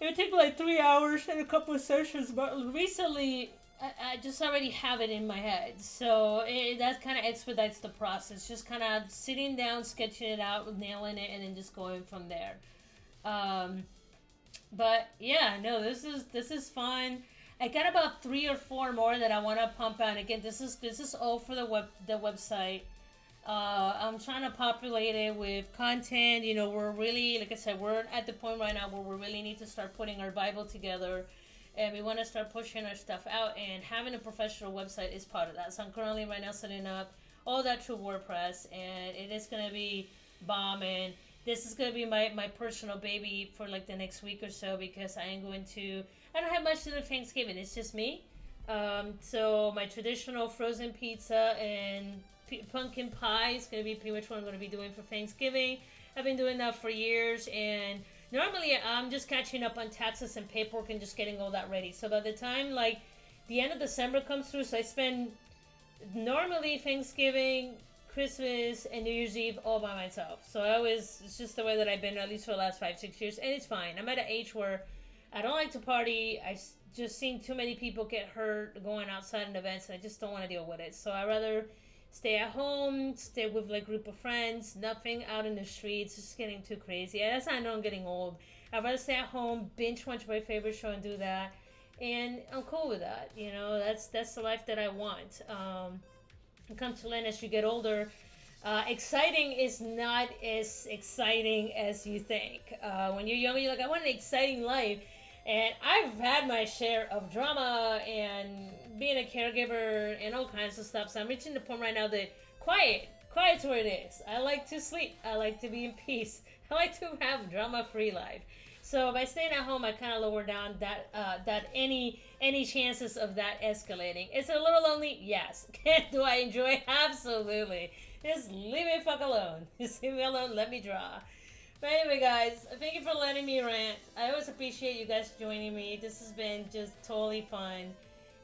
it would take like 3 hours and a couple of sessions, but recently, I just already have it in my head. So that kind of expedites the process. Just kind of sitting down, sketching it out, nailing it, and then just going from there. But yeah, no, this is fun. I got about 3 or 4 more that I want to pump out. Again, this is all for the website. I'm trying to populate it with content. You know, we're really, like I said, we're at the point right now where we really need to start putting our Bible together. And we want to start pushing our stuff out, and having a professional website is part of that. So I'm currently right now setting up all that through WordPress, and it is going to be bomb. And this is going to be my personal baby for like the next week or so, because I don't have much to do Thanksgiving. It's just me. So my traditional frozen pizza and pumpkin pie is going to be pretty much what I'm going to be doing for Thanksgiving. I've been doing that for years, and normally I'm just catching up on taxes and paperwork and just getting all that ready. So by the time like the end of December comes through, so I spend normally Thanksgiving, Christmas, and New Year's Eve all by myself. So it's just the way that I've been, at least for the last 5-6 years, and it's fine. I'm at an age where I don't like to party. I've just seen too many people get hurt going outside in events, and I just don't want to deal with it. So I rather stay at home, stay with like a group of friends, nothing out in the streets, just getting too crazy. And that's how I know I'm getting old. I'd rather stay at home, binge watch my favorite show and do that. And I'm cool with that. You know, that's the life that I want. It comes to learn as you get older. Exciting is not as exciting as you think. When you're younger, you're like, I want an exciting life. And I've had my share of drama and being a caregiver and all kinds of stuff. So I'm reaching the point right now that quiet's where it is. I like to sleep. I like to be in peace. I like to have drama-free life. So by staying at home, I kind of lower down that any chances of that escalating. Is it a little lonely? Yes. Do I enjoy it? Absolutely. Just leave me fuck alone. Just leave me alone. Let me draw. But anyway, guys, thank you for letting me rant. I always appreciate you guys joining me. This has been just totally fun.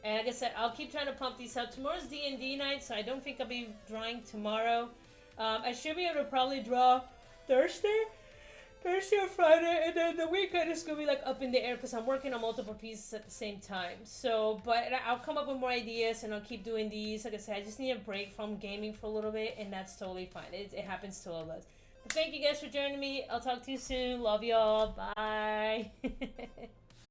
And like I said, I'll keep trying to pump these out. Tomorrow's D&D night, so I don't think I'll be drawing tomorrow. I should be able to probably draw Thursday or Friday, and then the weekend is going to be like up in the air because I'm working on multiple pieces at the same time. So, but I'll come up with more ideas, and I'll keep doing these. Like I said, I just need a break from gaming for a little bit, and that's totally fine. It happens to all of us. Thank you guys for joining me. I'll talk to you soon. Love y'all. Bye.